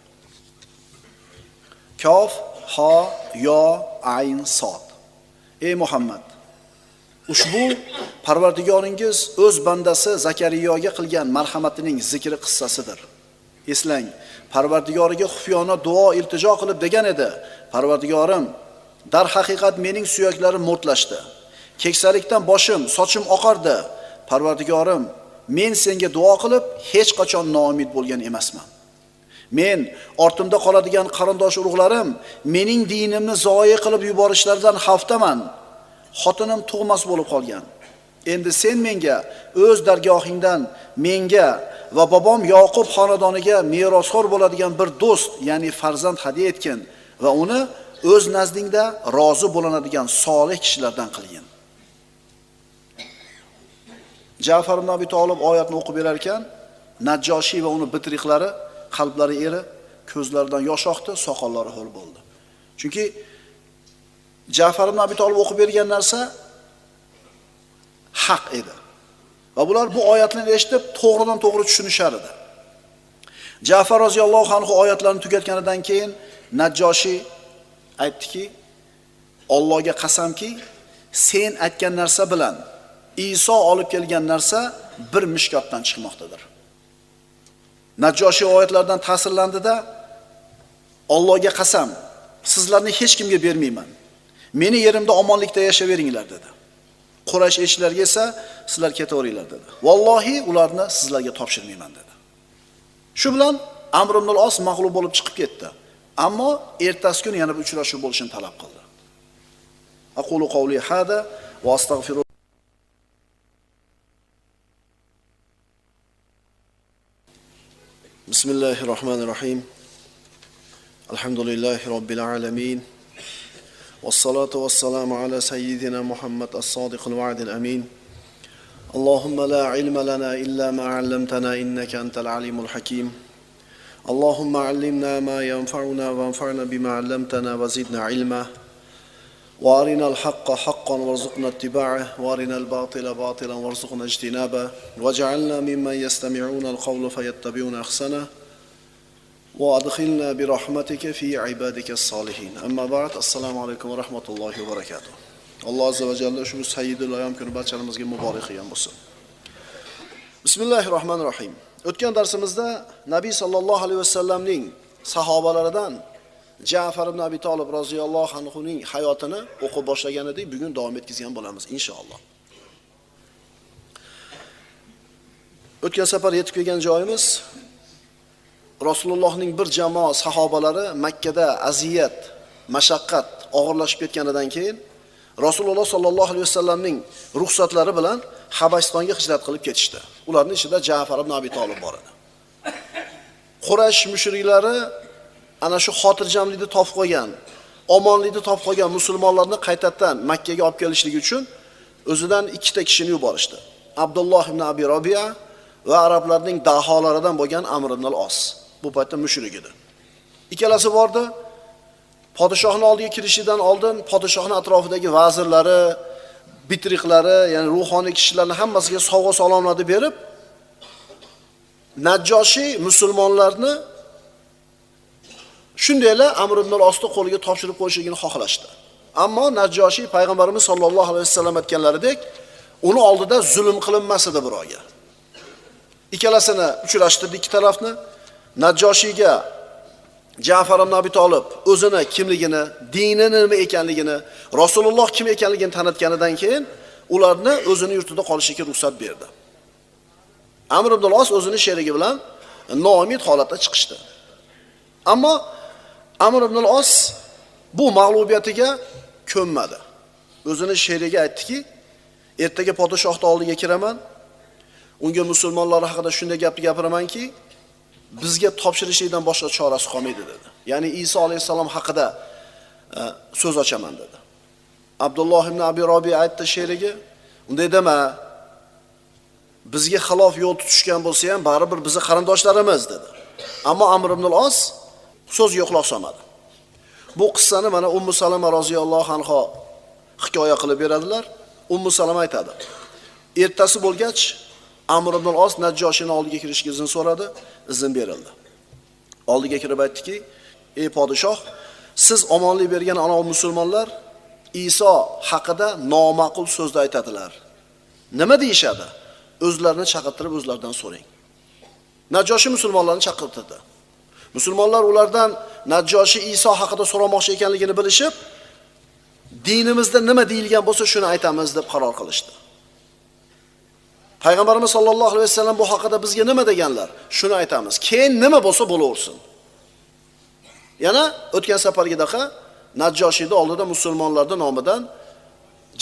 كاف ها يا عين صاد. Ey Muhammad, ushbu Parvardigoringiz o'z bandasi Zakariyoga qilgan marhamatining zikri qissasidir. Eslang, Parvardigoriga xufiyona duo iltijo qilib degan edi: Parvardigorim, dar haqiqat mening suyaklarim mo'rtlashdi. Keksalikdan boshim, sochim oqardi. Parvardigorim, men senga duo qilib hech qachon noumid bo'lgan emasman. Men ortimda qoladigan qarindosh urug'larim mening dinimni zoyi qilib yuborishlaridan xavfdaman. Xotinim tug'mas bo'lib qolgan. Endi sen menga o'z dargohingdan menga va bobom Yoqub xonadoniga merosxo'r bo'ladigan bir do'st, ya'ni farzand hadya etgin va uni o'z nazdingda rozi bo'lanadigan solih kishilardan qilgin. Ja'far ibn Abi Talib oyatni o'qib berar ekan, Najjoshi va uni bitriqlari qalblari erib, ko'zlaridan yosh oqdi, soqollari ho'l bo'ldi. Chunki Ja'far ibn Abi Talib o'qib bergan narsa haq edi. Va bular bu oyatlarni eshitib, to'g'ridan to'g'ri tushunishar edi. Ja'far roziyallohu anhu oyatlarni tugatganidan keyin Najjoshi aytdiki: Allohga qasamki, sen aytgan narsa bilan Iso olib kelgan narsa bir mishkotdan chiqmoqdadir. Najjoshi oyatlardan ta'sirlandida: Allohga qasam, sizlarni hech kimga bermayman. Meni yerimda omonlikda yashayveringlar dedi. Quraysh elchilariga esa sizlar ketaveringlar dedi. Vallohi ularni sizlarga topshirmayman dedi. Shu bilan Amr ibn al-Os mag'lub bo'lib chiqib ketdi. Ammo ertasi kuni yana bir uchrashuv bo'lishini talab qildi. Aqulu qawli hada va astagfiru. Bismillahirrahmanirrahim. Alhamdulillahi robbil alamin. والصلاة والسلام على سيدنا محمد الصادق الوعد الأمين. اللهم لا علم لنا إلا ما علمتنا إنك أنت العليم الحكيم. اللهم علمنا ما ينفعنا وانفعنا بما علمتنا وزدنا علما. وارنا الحق حقا وارزقنا اتباعه وارنا الباطل باطلا وارزقنا اجتنابه واجعلنا ممن يستمعون القول فيتبعون أحسنه وأدخلنا برحمتك في عبادك الصالحين. أما بعد السلام عليكم ورحمة الله وبركاته. الله عز وجل شو سيد الأيام كن barchamizga muborak qilgan bo'lsin. Bismillahirrohmanirrohim. O'tgan darsimizda Nabiy sallallohu alayhi vasallamning sahobalaridan Ja'far ibn Abi Talib roziyallohu anhuning hayotini o'qib boshlagan edik. Bugun davom etkazgan bo'lamiz inshaalloh. O'tgan safar yetib kelgan joyimiz Rasulullohning bir jamoa sahobalari Makkada aziyat, mashaqqat og'irlashib ketganidan keyin Rasululloh sallallohu alayhi vasallamning ruxsatlari bilan Habasistonga hijrat qilib ketishdi. Ularning ichida Ja'far ibn Abi Talib bor edi. Quraysh mushriklari ana shu xotirjamlikni topib qolgan, omonlikni topib qolgan musulmonlarni qaytadan Makkaga olib kelishligi uchun o'zidan ikkita kishini yuborishdi. Abdulloh ibn Abi Robiya va arablarning daholaridan bo'lgan Amr ibn al-Os. Bu paytda mushrik edi. Ikkalasi bordi. Podshohning oldiga kirishidan oldin podshohning atrofidagi vazirlari, bitriqlari, ya'ni ruhoniy kishilarni hammasiga sovg'a salomlarni berib, Najjoshi musulmonlarni shundaylar Amr ibn al-Osni qo'liga topshirib qo'yishligini xohlashdi. Ammo Najjoshi payg'ambarimiz sollallohu alayhi vasallam aytganlaridek, uni oldida zulm qilinmas edi birovga. Ikkalasini uchrashtirdi ikki tarafni. Najjoshiga Ja'far ibn Abi Talib o'zini kimligini, dini nima ekanligini, Rasululloh kim ekanligini tanitganidan keyin ularni o'zini yurtida qolishiga ruxsat berdi. Amr ibn al-Os o'zini sherigi bilan noumid holatda chiqishdi. Ammo Amr ibn al-Os bu mag'lubiyatiga ko'nmadi. O'zini she'riga aytdiki, ertaga podshohning oldiga kiraman, unga musulmonlar haqida shunday gapni gapiramanki, bizga topshirishlikdan boshqa chorasi qolmaydi dedi. Ya'ni Iso alayhisalom haqida so'z ochaman dedi. Abdulloh ibn Abi Robiy aytdi she'riga, unday dema, bizga xilof yo'l tutishgan bo'lsa ham baribir bizni qarindoshlarimiz dedi. Ammo Amr ibn al-Os so'zga quloq solmadi. Bu qissani mana Ummu Salama roziyallohu anha hikoya qilib beradilar. Ummu Salama aytadi: ertasi bo'lgach, Amr ibn al-Os Najjoshining oldiga kirishga izn so'radi, izn berildi. Oldiga kirib aytdiki: "Ey podshoh, siz omonlik bergan ana musulmonlar Iso haqida noma'qul so'zlar aytadilar. Nima deyishadi? O'zlarini chaqirtirib o'zlaridan so'rang." Najjoshi musulmonlarni chaqirtirdi. Musulmonlar ulardan Najjoshi Iso haqida so'ramoqchi ekanligini bilishib, dinimizda nima deyilgan bo'lsa shuni aytamiz deb qaror qilishdi. Payg'ambarimiz sollallohu alayhi vasallam bu haqida bizga nima deganlar? Shuni aytamiz. Keyin nima bo'lsa bo'laversin. Yana o'tgan safargidaqa Najjoshiyning oldida musulmonlarning nomidan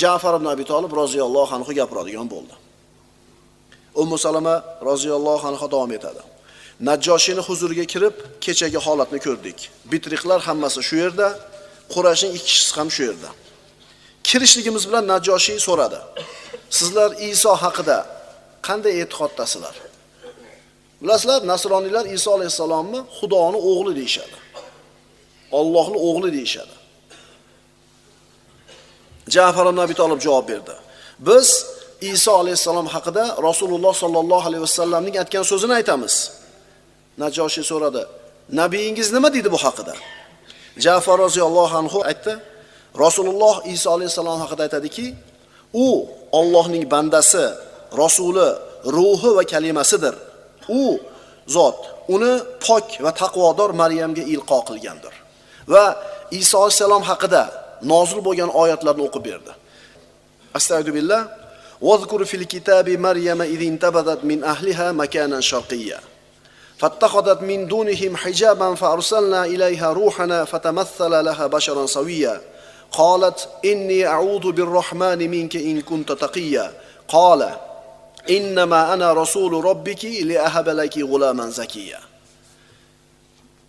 Ja'far ibn Abi Talib roziyallohu anhu gapiradigan bo'ldi. Ummu Salama roziyallohu anha davom etadi. Najjoshiyning huzuriga kirib, kechagi holatni ko'rdik. Bitriqlar hammasi shu yerda, Qurayshning ikki kishisi ham shu yerda. Kirishligimiz bilan Najjoshiy so'radi: "Sizlar Iso haqida qanday e'tiqoddasizlar?" Bilasizlar, nasroniylar Iso alayhisalomni Xudoning o'g'li deyshadi. Allohning o'g'li deyshadi. Ja'far ibn Abi Talib javob berdi: "Biz Iso alayhisalom haqida Rasululloh sollallohu alayhi vasallamning aytgan so'zini aytamiz." Najjoshiy so'radi: "Nabiyingiz nima deydi bu haqida?" Ja'far roziyallohu anhu aytdi: "Rasululloh Iso alayhisalom haqida aytadiki, u Allohning bandasi, rasuli, ruhi va kalimasidir. U zot uni pok va taqvodor Maryamga ilqo qilgandir." Va Iso alayhisalom haqida nozil bo'lgan oyatlarni o'qib berdi. Astagfirullah. "Vazkur fil kitabi Maryama idh intabadat min ahliha makanan sharqiyya. فاتخذت من دونهم حجابا فأرسلنا إليها روحنا فتمثل لها بشرا سويا قالت إني أعوذ بالرحمن منك إن كنت تقيا قال إنما أنا رسول ربك لأهب لك غلاما زكيا."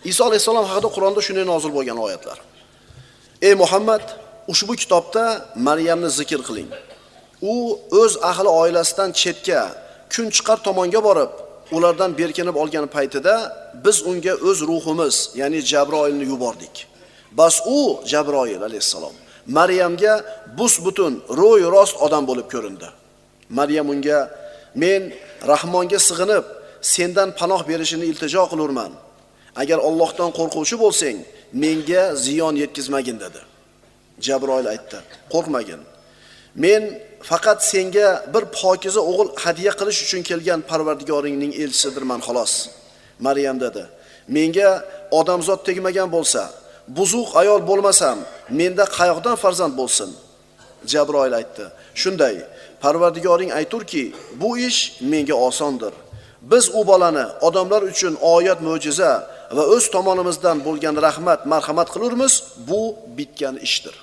İsa alayhisalom haqida Qur'onda shunday nozil bo'lgan oyatlar. Ey Muhammad, ushbu kitobda Maryamni zikr qiling. U o'z ahli oilasidan chetga, kun chiqar tomonga borib, ulardan berkinib olgan paytida biz unga o'z ruhimiz, ya'ni Jabroilni yubordik. Bas u Jabroil alayhisalom Maryamga bus-butun, ro'y rost odam bo'lib ko'rindi. Maryam unga: "Men Rahmonga sig'inib, sendan panoh berishini iltijo qilurman. Agar Allohdan qo'rquvchi bo'lsang, menga ziyon yetkazmagin" dedi. Jabroil aytdi: "Qo'rqmagin. Men faqat senga bir pokiza o'g'il hadiya qilish uchun kelgan Parvardigoringning elchisidirman xolos." Maryam dedi: "Menga odamzod tegmagan bo'lsa, buzuq ayol bo'lmasam, menda qayoqdan farzand bo'lsin?" Jabroil aytdi: "Shunday, Parvardigoring ayturki, bu ish menga osondir. Biz u bolani odamlar uchun oyat, mo'jiza va o'z tomonimizdan bo'lgan rahmat, marhamat qilurmiz, bu bitgan ishdir."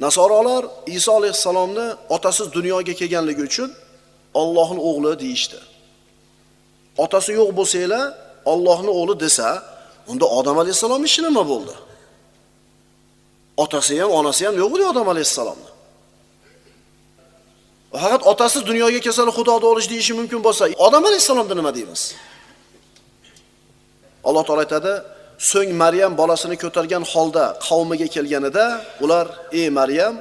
Nasorolar Iso alayhisalomni otasiz dunyoga kelganligi uchun Allohning o'g'li deyishdi. Otasi yo'q bo'lsa-la, Allohning o'g'li desa, unda Odam alayhisalomning ishi nima bo'ldi? Otasi ham, onasi ham yo'q edi Odam alayhisalomni. Faqat otasiz dunyoga kelsa Xudoning o'g'li deyishi mumkin bo'lsa, Odam alayhisalomda nima deymiz? Alloh taolay aytadi: "So'ng Maryam bolasini ko'targan holda qavmiga kelganida, ular: Ey Maryam,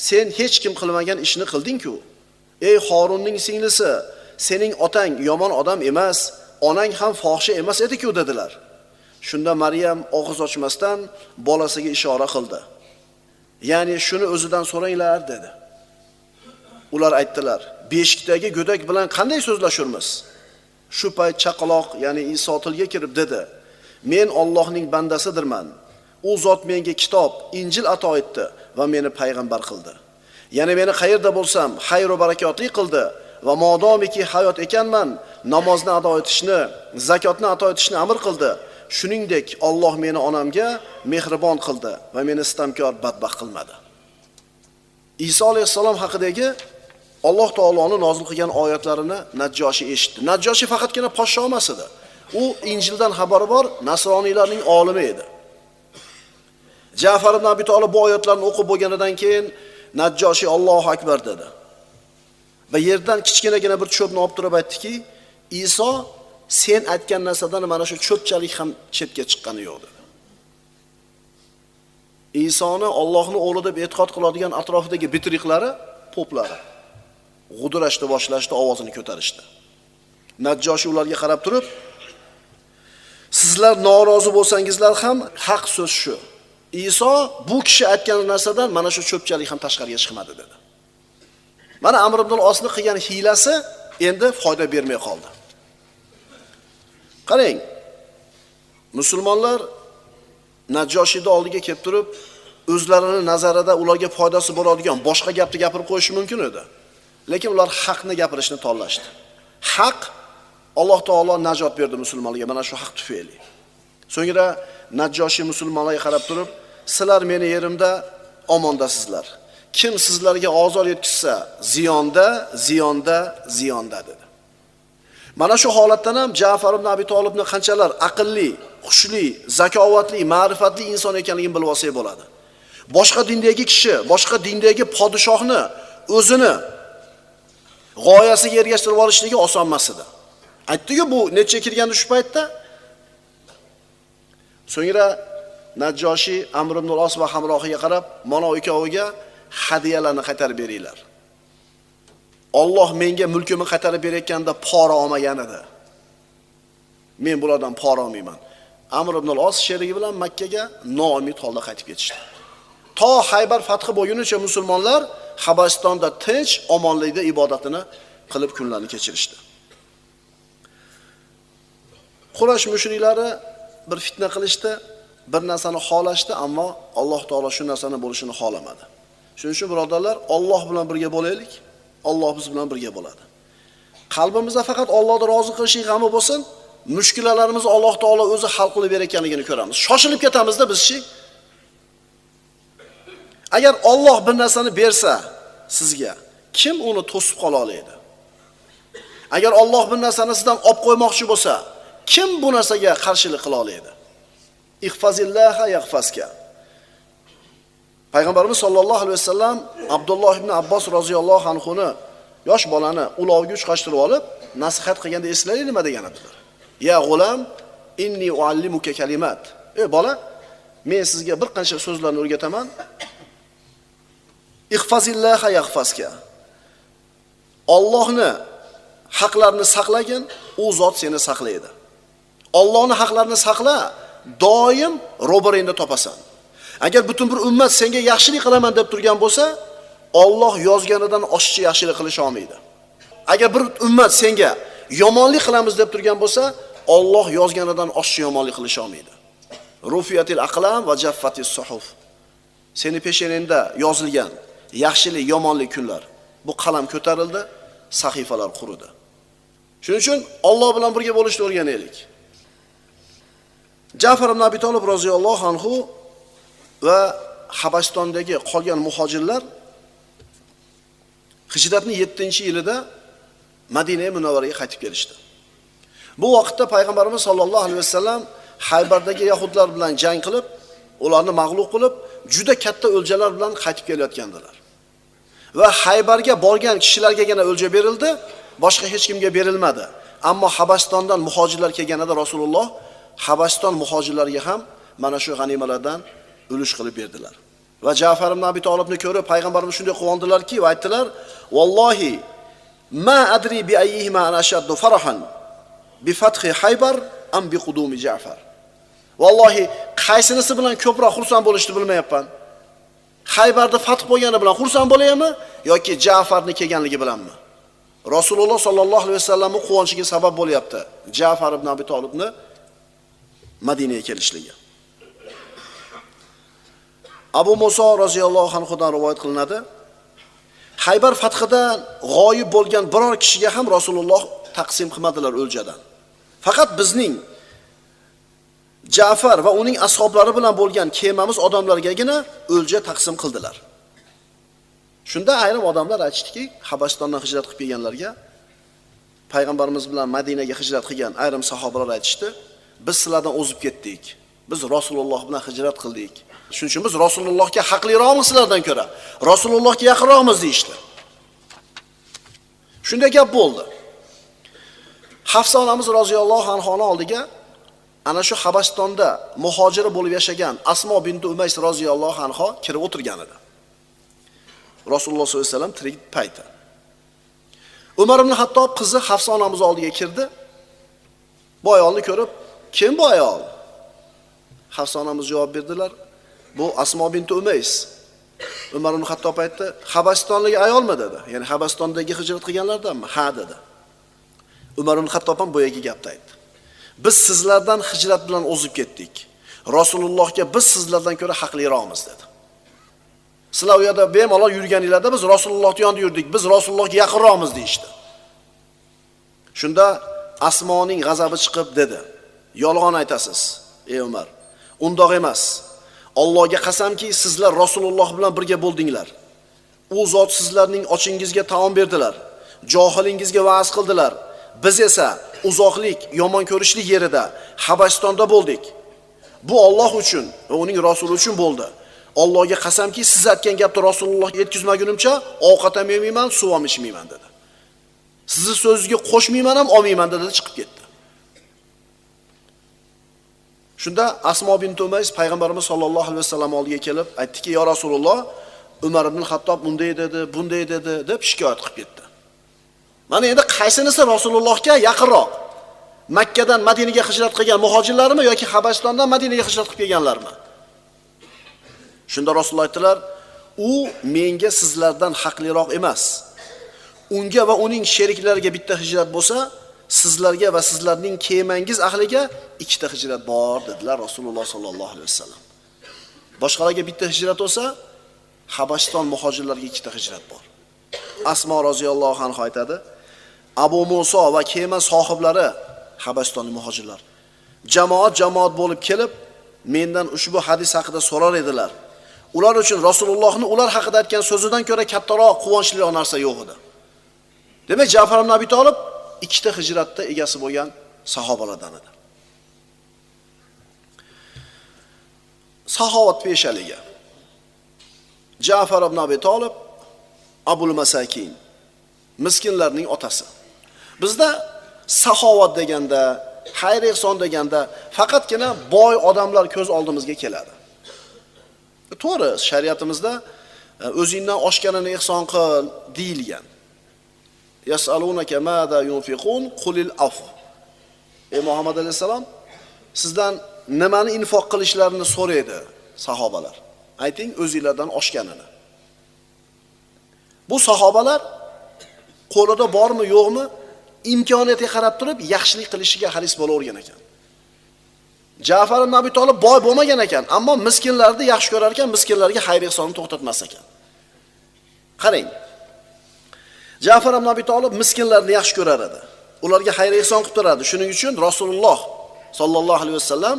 sen hech kim qilmagan ishni qilding-ku. Ey Horunning singlisi, sening otang yomon odam emas, onang ham fohisha emas edi-ku" dedilar. Shunda Maryam og'iz ochmasdan bolasiga ishora qildi. Ya'ni shuni o'zidan so'ranglar dedi. Ular aytdilar: "Beshikdagi go'dak bilan qanday so'zlashurmiz?" Shu payt chaqaloq, ya'ni Iso tilga kirib dedi: "Men Allohning bandasidirman. U zot menga kitob, Injil ato etdi va meni payg'ambar qildi. Ya'ni meni qayerda bo'lsam, xayr va barakotli qildi va modomiki hayot ekanman, namozni ado etishni, zakotni ato etishni amr qildi shuningdek Alloh meni onamga mehribon qildi va meni istamkor badbaxt qilmadi. Iso alayhissalom haqidagi Alloh taoloning nozil qilgan oyatlarini Najjoshi eshitdi. Najjoshi faqatgina podsho emas edi. U Injildan xabari bor nasroniylarning olimi edi. Ja'far ibn Abi Talib bu oyatlarni o'qib bo'lganidan keyin Najjoshi Allohu akbar dedi. Va yerdan kichkinagina bir cho'pni olib turib aytdiki, Iso sen aytgan narsadan mana shu cho'pchalik ham chetga chiqqani yo'q dedi. Isoni Allohning o'g'li deb e'tiqod qiladigan atrofidagi bitriqlari, poplari g'udirashni boshlashdi, ovozini ko'tarishdi. Najjoshi ularga qarab turib, sizlar norozi bo'lsangizlar ham haq so'z shu. Iso bu kishi aytgan narsadan mana shu cho'pchalik ham tashqariga chiqmadi dedi. Mana Amr ibn al-Osning qilgan hiylasi endi foyda bermay qoldi. Qarang, musulmonlar Najjoshiyning oldiga kelib turib, o'zlarining nazarida ularga foydasi bo'ladigan boshqa gapni gapirib qo'yishi mumkin edi. Lekin ular haqni gapirishni tanlashdi. Haq Alloh taolo najot berdi musulmonlarga mana shu haq tufayli. So'ngra Najjoshi musulmonlarga qarab turib, sizlar meni yerimda omondasizlar. Kim sizlarga ozor yetkazsa, ziyonda dedi. Mana shu holatdan ham Ja'far ibn Abi Talibni qanchalar aqlli, xushli, zakovatli, ma'rifatli inson ekanligini bilib olsak bo'ladi. Boshqa dindagi kishi, boshqa dindagi podshohni o'zini g'oyasiga ergashtirib olishligi oson emas edi. Aytdi-ku, bu necha kirgandi shu paytda? So'ngra Najjoshi Amr ibn al-Os va hamrohiga qarab, mana ikkoviga hadiyalarni qaytarib beringlar. Alloh menga mulkimni qaytarib berayotganda pora olmagan edi. Men bulardan pora olmayman. Amr ibn al-Os sherigi bilan Makka ga noumid holda qaytib ketishdi. To Haybar fathi bo'lgunicha musulmonlar Habasistonda tinch, omonlikda ibodatini qilib kunlarni kechirishdi. Quraysh mushriklari bir fitna qilishdi, bir narsani xohlashdi, ammo Alloh taolo shu narsani bo'lishini xohlamadi. Shuning uchun birodarlar, Alloh bilan birga bo'laylik. Alloh biz bilan birga bo'ladi. Qalbimizda faqat Allohni rozi qilishlik g'ami bo'lsin, mushkullarimizni Alloh taolo o'zi hal qilib berayotganligini ko'ramiz. Shoshilib ketamizda bizchi. Agar Alloh bir narsani bersa sizga, kim uni to'sib qola oladi? Agar Alloh bir narsani sizdan olib qo'ymoqchi bo'lsa, kim bu narsaga qarshilik qila oladi? Ihfazillaha yahfazka. Payg'ambarimiz sollallohu alayhi vasallam Abdulloh ibn Abbos roziyallohu anhuni yosh bolani ulovga uchqashtirib olib, nasihat qilganda eslaylik nima degan edilar? Ya g'ulam, inni uallimuka kalimat. Ey bola, men sizga bir qancha so'zlarni o'rgataman. Ihfazillaha yahfazka. Allohni haqlarini saqlagin, u zot seni saqlaydi. Allohning haqlarini saqla, doim ro'baringda topasan. Agar butun bir ummat senga yaxshilik qilaman deb turgan bo'lsa, Alloh yozganidan oshiqcha yaxshilik qilish olmaydi. Agar bir ummat senga yomonlik qilamiz deb turgan bo'lsa, Alloh yozganidan oshiqcha yomonlik qilish olmaydi. Rufiyatil aqlam va jaffatis suhuf. Seni pesheningda yozilgan yaxshilik, yomonlik kunlar. Bu qalam ko'tarildi, sahifalar quridi. Shuning uchun Alloh bilan birga bo'lishni o'rganaylik. Ja'far ibn Abi Talib roziyallohu anhu va Habashistondagi qolgan muhojirlar Hijratning 7-yilida Madina Munavvaraga qaytib kelishdi. Bu vaqtda payg'ambarimiz sollallohu alayhi vasallam Haybardagi yahudlar bilan jang qilib, ularni mag'lub qilib, juda katta o'ljalar bilan qaytib kelayotgandilar. Va Haybarga borgan kishilargagina o'lja berildi, boshqa hech kimga berilmadi. Ammo Habashistondan muhojirlar kelganida Rasululloh Habashiston muhojirlariga ham mana shu g'animalardan ulush qilib berdilar. Va Ja'far ibn Abi Talibni ko'rib payg'ambarimiz shunday quvondilarki, va aytdilar: "Vallohi ma adri bi ayyihima ana ashaddu farahan bi fathi Haybar am bi qudumi Ja'far." Vallohi qaysinisi bilan ko'proq xursand bo'lishni bilmayapman. Haybarda fath bo'lgani bilan xursand bo'laymi yoki Ja'farning kelganligi bilanmi? Rasululloh sollallohu alayhi vasallamning quvonchiga sabab bo'lyapti Ja'far ibn Abi Talibni Madinaga kelishligi. Abu Musa roziyallohu anhudan rivoyat qilinadi. Haybar fathidan g'oyib bo'lgan biror kishiga ham Rasululloh taqsim qilmadilar o'ljadan. Faqat bizning Ja'far va uning ashablari bilan bo'lgan kemamiz odamlargagina o'lja taqsim qildilar. Shunda ayrim odamlar aytishdiki, Habashistondan hijrat qilib kelganlarga, payg'ambarimiz bilan Madinaga hijrat qilgan ayrim sahobalar aytishdi, biz sizlardan o'zib ketdik. Biz Rasululloh bilan hijrat qildik. Shuning uchun biz Rasulullohga haqliroqmiz sizlardan ko'ra. Rasulullohga yaqinroqmiz deyishdi. Shunday gap bo'ldi. Hafsa onamiz roziyallohu anhoni oldiga ana shu Habashistonda muhojira bo'lib yashagan Asmo bint Umays roziyallohu anha kirib o'tirgan edi. Rasululloh sollallohu alayhi vasallam tirik payti. Umar ibn Hattob qizi Hafsa onamiz oldiga kirdi. Bu ayolni ko'rib, "Kim bu ayol?" Hafsa onamiz javob berdilar, "Bu Asmo bint Umays." Umar ibn Hattob aytdi, "Habashistonlik ayolmi?" dedi. Ya'ni Habashistondagi hijrat qilganlardanmi? "Ha" dedi. Umar ibn Hattob ham boyagi gapni aytdi. "Biz sizlardan hijrat bilan o'zib ketdik. Rasulullohga biz sizlardan ko'ra haqliroqmiz" dedi. Sizlar u yerda bemalol yurganinglarda biz Rasulullohning yonida yurdik, biz Rasulullohga yaqinroqmiz deyishdi. Shunda Asmoning g'azabi chiqib dedi, "Yolg'on aytasiz, ey Umar. Undoq emas. Allohga qasamki, sizlar Rasululloh bilan birga bo'ldinglar. U zot sizlarning ochingizga taom berdilar, johilingizga va'z qildilar. Biz esa uzoqlik, yomon ko'rishlik yerida Habashistonda bo'ldik. Bu Alloh uchun va uning rasuli uchun bo'ldi. Allohga qasamki, siz aytgan gapni Rasulullohga yetkazmagunimcha ovqat ham yemayman, suv ham ichmayman" dedi. "Sizni so'zingizga qo'shmayman ham, olmayman" dedi, chiqib ketdi. Shunda Asmo bint Umays payg'ambarimiz sollallohu alayhi vasallam oldiga kelib aytdiki, "Ya Rasululloh, Umar ibn Hattob bunday dedi, bunday dedi" deb shikoyat qilib ketdi. Mana endi qaysinisi Rasulullohga yaqinroq? Makka dan Madinaga hijrat qilgan muhojirlarmi yoki Habashistondan Madinaga hijrat qilib kelganlarmi? Shunda Rasululloh aytdilar, "U menga sizlardan haqliroq emas. Unga va uning sheriklariga bitta hijrat bo'lsa, sizlarga va sizlarning kemangiz ahliga ikkita hijrat bor" dedilar Rasululloh sollallohu alayhi vasallam. Boshqalarga bitta hijrat bo'lsa, Habashiston muhojirlariga ikkita hijrat bor. Asmo roziyallohu anha aytadi, Abu Muso va kema sohiblari Habashistonlik muhojirlar jamoat bo'lib kelib, mendan ushbu hadis haqida so'rar edilar. Ular uchun Rasulullohning ular haqida aytgan so'zidan ko'ra kattaroq, quvonchliroq narsa yo'q edi. Demak, Ja'far ibn Abi Talib ikkita hijratda egasi bo'lgan sahobalardan edi. Saxovat peshaligi. Ja'far ibn Abi Talib Abul Masakin, miskinlarning otasi. Bizda saxovat deganda, xayr ehson deganda faqatgina boy odamlar ko'z oldimizga keladi. To'g'ri, shariatimizda o'zingdan oshganini ehson qil deyilgan. Yasalunaka mada yunfiqun qulil afu. Ey Muhammad alayhisalom, sizdan nimani infoq qilishlarini so'raydi sahobalar. Ayting o'zingizlardan oshganini. Bu sahobalar qo'lida bormi, yo'qmi, imkoniyatiga qarab turib yaxshilik qilishiga haris bo'lavergan ekan. Ja'far ibn Abi Talib boy bo'lmagan ekan, ammo miskinlarni yaxshi ko'rar ekan, miskinlarga xayr ehsonni to'xtatmas ekan. Qarang. Ja'far ibn Abi Talib miskinlarni yaxshi ko'rar edi. Ularga xayr ehson qilib turardi. Shuning uchun Rasululloh sollallohu alayhi vasallam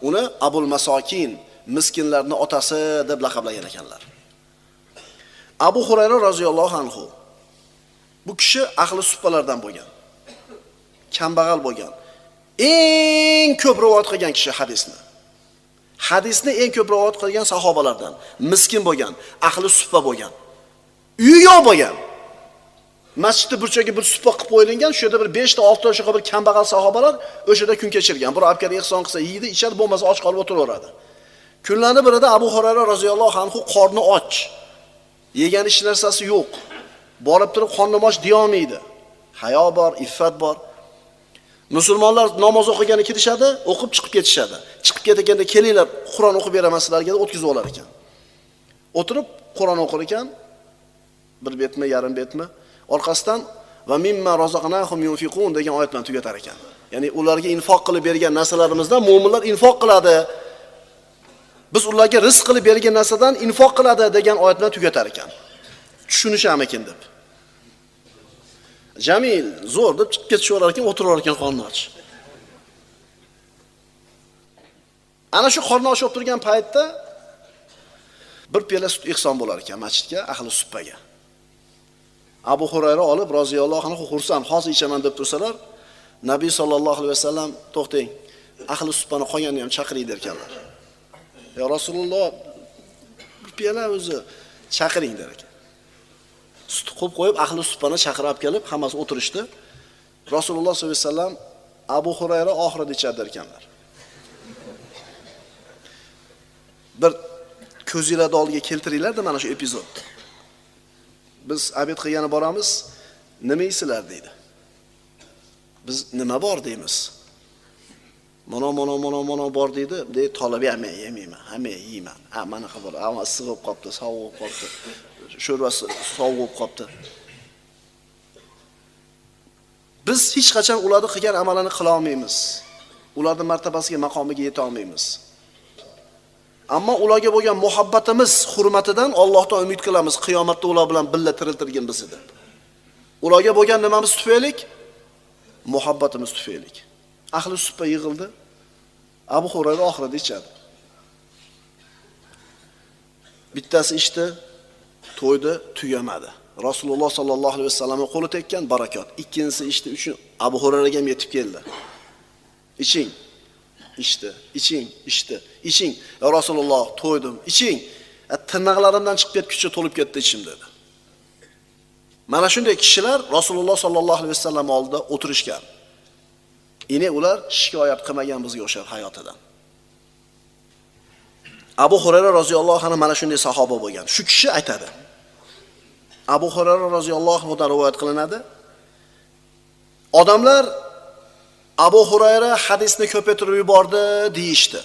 uni Abul Masakin, miskinlarning otasi deb laqablagan ekanlar. Abu Hurayra roziyallohu anhu bu kishi ahli suffalardan bo'lgan. Kambag'al bo'lgan. Eng ko'p rivoyat qilgan kishi hadisni. Hadisni eng ko'p rivoyat qilgan sahobalardan. Miskin bo'lgan, ahli suffa bo'lgan. Uyi yo'q bo'lgan. Masjidda burchaga bir supa qilib qo'yilgan, shu yerda bir 5 ta 6 ta o'sha bir kambag'al sahobalar o'sha yerda kun kechirgan. Bir abkar ehson qilsa yeydi, ichadi, bo'lmasa och qolib o'tiraveradi. Kunlarning birida Abu Hurayra roziyallohu anhu qorni och. Yegan ish narsasi yo'q. Borib turib qornim och deya olmaydi. Hayo bor, iffat bor. Musulmonlar namoz o'qigani kirishadi, o'qib chiqib ketishadi. Chiqib ketganda kelinglar, Qur'on o'qib beraman sizlarga deb o'tkazib olar ekan. O'tirib Qur'on o'qir ekan, bir betmi, yarim betmi, orqasidan va mimma razaqnahum yunfiqun degan oyat bilan tugatar ekan. Ya'ni ularga infoq qilib bergan narsalarimizdan mu'minlar infoq qiladi. Biz ularga rizq qilib bergan narsadan infoq qiladi degan oyat bilan tugatar ekan. Tushunisham ekan deb. Jamil zo'r deb chiqib ketishaverar ekan, o'tiraver ekan qorni och. Ana shu qorni osh olib turgan paytda bir piyola sut ihson bo'lar ekan masjidga, ahli suppaga. Abu Hurayra olib roziyallohu anhu xursand, hozir ichaman deb tursalar, Nabiy sallallohu alayhi vasallam to'xtang, ahli suppani qolganini ham chaqiring derkanlar. Ya Rasululloh, bir piyola o'zi chaqiring der ekan. Sut qo'yib qo'yib, ahli suppani chaqirib kelib, hammasi o'tirishdi. Rasululloh sollallohu alayhi vasallam Abu Hurayra oxirida ichadi ekanlar. Bir ko'zingizlarni oldiga keltiringlar-da mana shu epizod. Biz abid qilgani boramiz, nima yeysizlar deydi. Biz nima bor deymiz. Mana bor deydi. Deydi, "Tolib yemayman, hamma yeyman. Ha, mana xabar, amma issiq qolibdi, sovuq qolibdi. Sho'rvasi sovuq qolibdi." Biz hech qachon ularni qilgan amalini qila olmaymiz. Ularning martabasiga, maqomiga yeta olmaymiz. Ammo ularga bo'lgan muhabbatimiz hurmatidan Allohdan umid qilamiz, qiyomatda ular bilan birga tiriltirgin bizni deb. Ularga bo'lgan nimamiz tufayli? Muhabbatimiz tufayli. Ahli suppa yig'ildi. Abu Hurayra oxirida ichadi. Bittasi ichdi, to'ydi, tugamadi. Rasululloh sallallohu alayhi vasallamga qo'li tekkan barakot. Ikkinchisi ichdi uchun Abu Hurayraga ham yetib keldi. Iching. Iching. Ya Rasululloh, to'ydim. Iching. Tirnoqlarimdan chiqib ketguncha to'lib ketdi ichim dedi. Mana shunday kishilar Rasululloh sallallohu alayhi vasallam oldida o'tirishgan. Ular shikoyat qilmagan bizga o'xshar hayotidan. Abu Hurayra roziyallohu anhu mana shunday sahoba bo'lgan. Shu kishi aytadi. Abu Hurayra roziyallohu anhudan rivoyat qilinadi. Odamlar Abu Hurayra hadisni ko'paytirib yubordi deyishdi.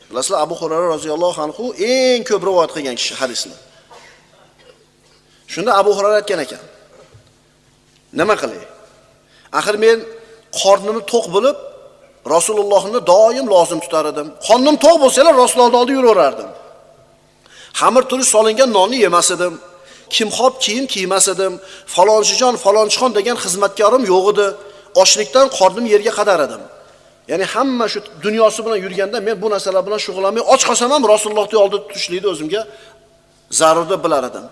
Bilasizlar, Abu Hurayra roziyallohu anhu eng ko'p rivoyat qilgan kishi hadisni. Shunda Abu Hurayra aytgan ekan. Nima qilay? Axir men qornimni to'q bo'lib, Rasulullohni doim lozim tutar edim. Qornim to'q bo'lsa-la Rasulullohning oldida yuraverardim. Xamir turish solingan nonni yemas edim. Kimxob kiyim kiymas edim. Falonchixon degan xizmatkorim yo'q edi. Ochlikdan qornim yerga qadar edim. Ya'ni hamma shu dunyosi bilan yurganda men bu narsalar bilan shug'ullanmay och qolsam ham Rasulullohning oldida tutishlikni o'zimga zarur deb bilar edim.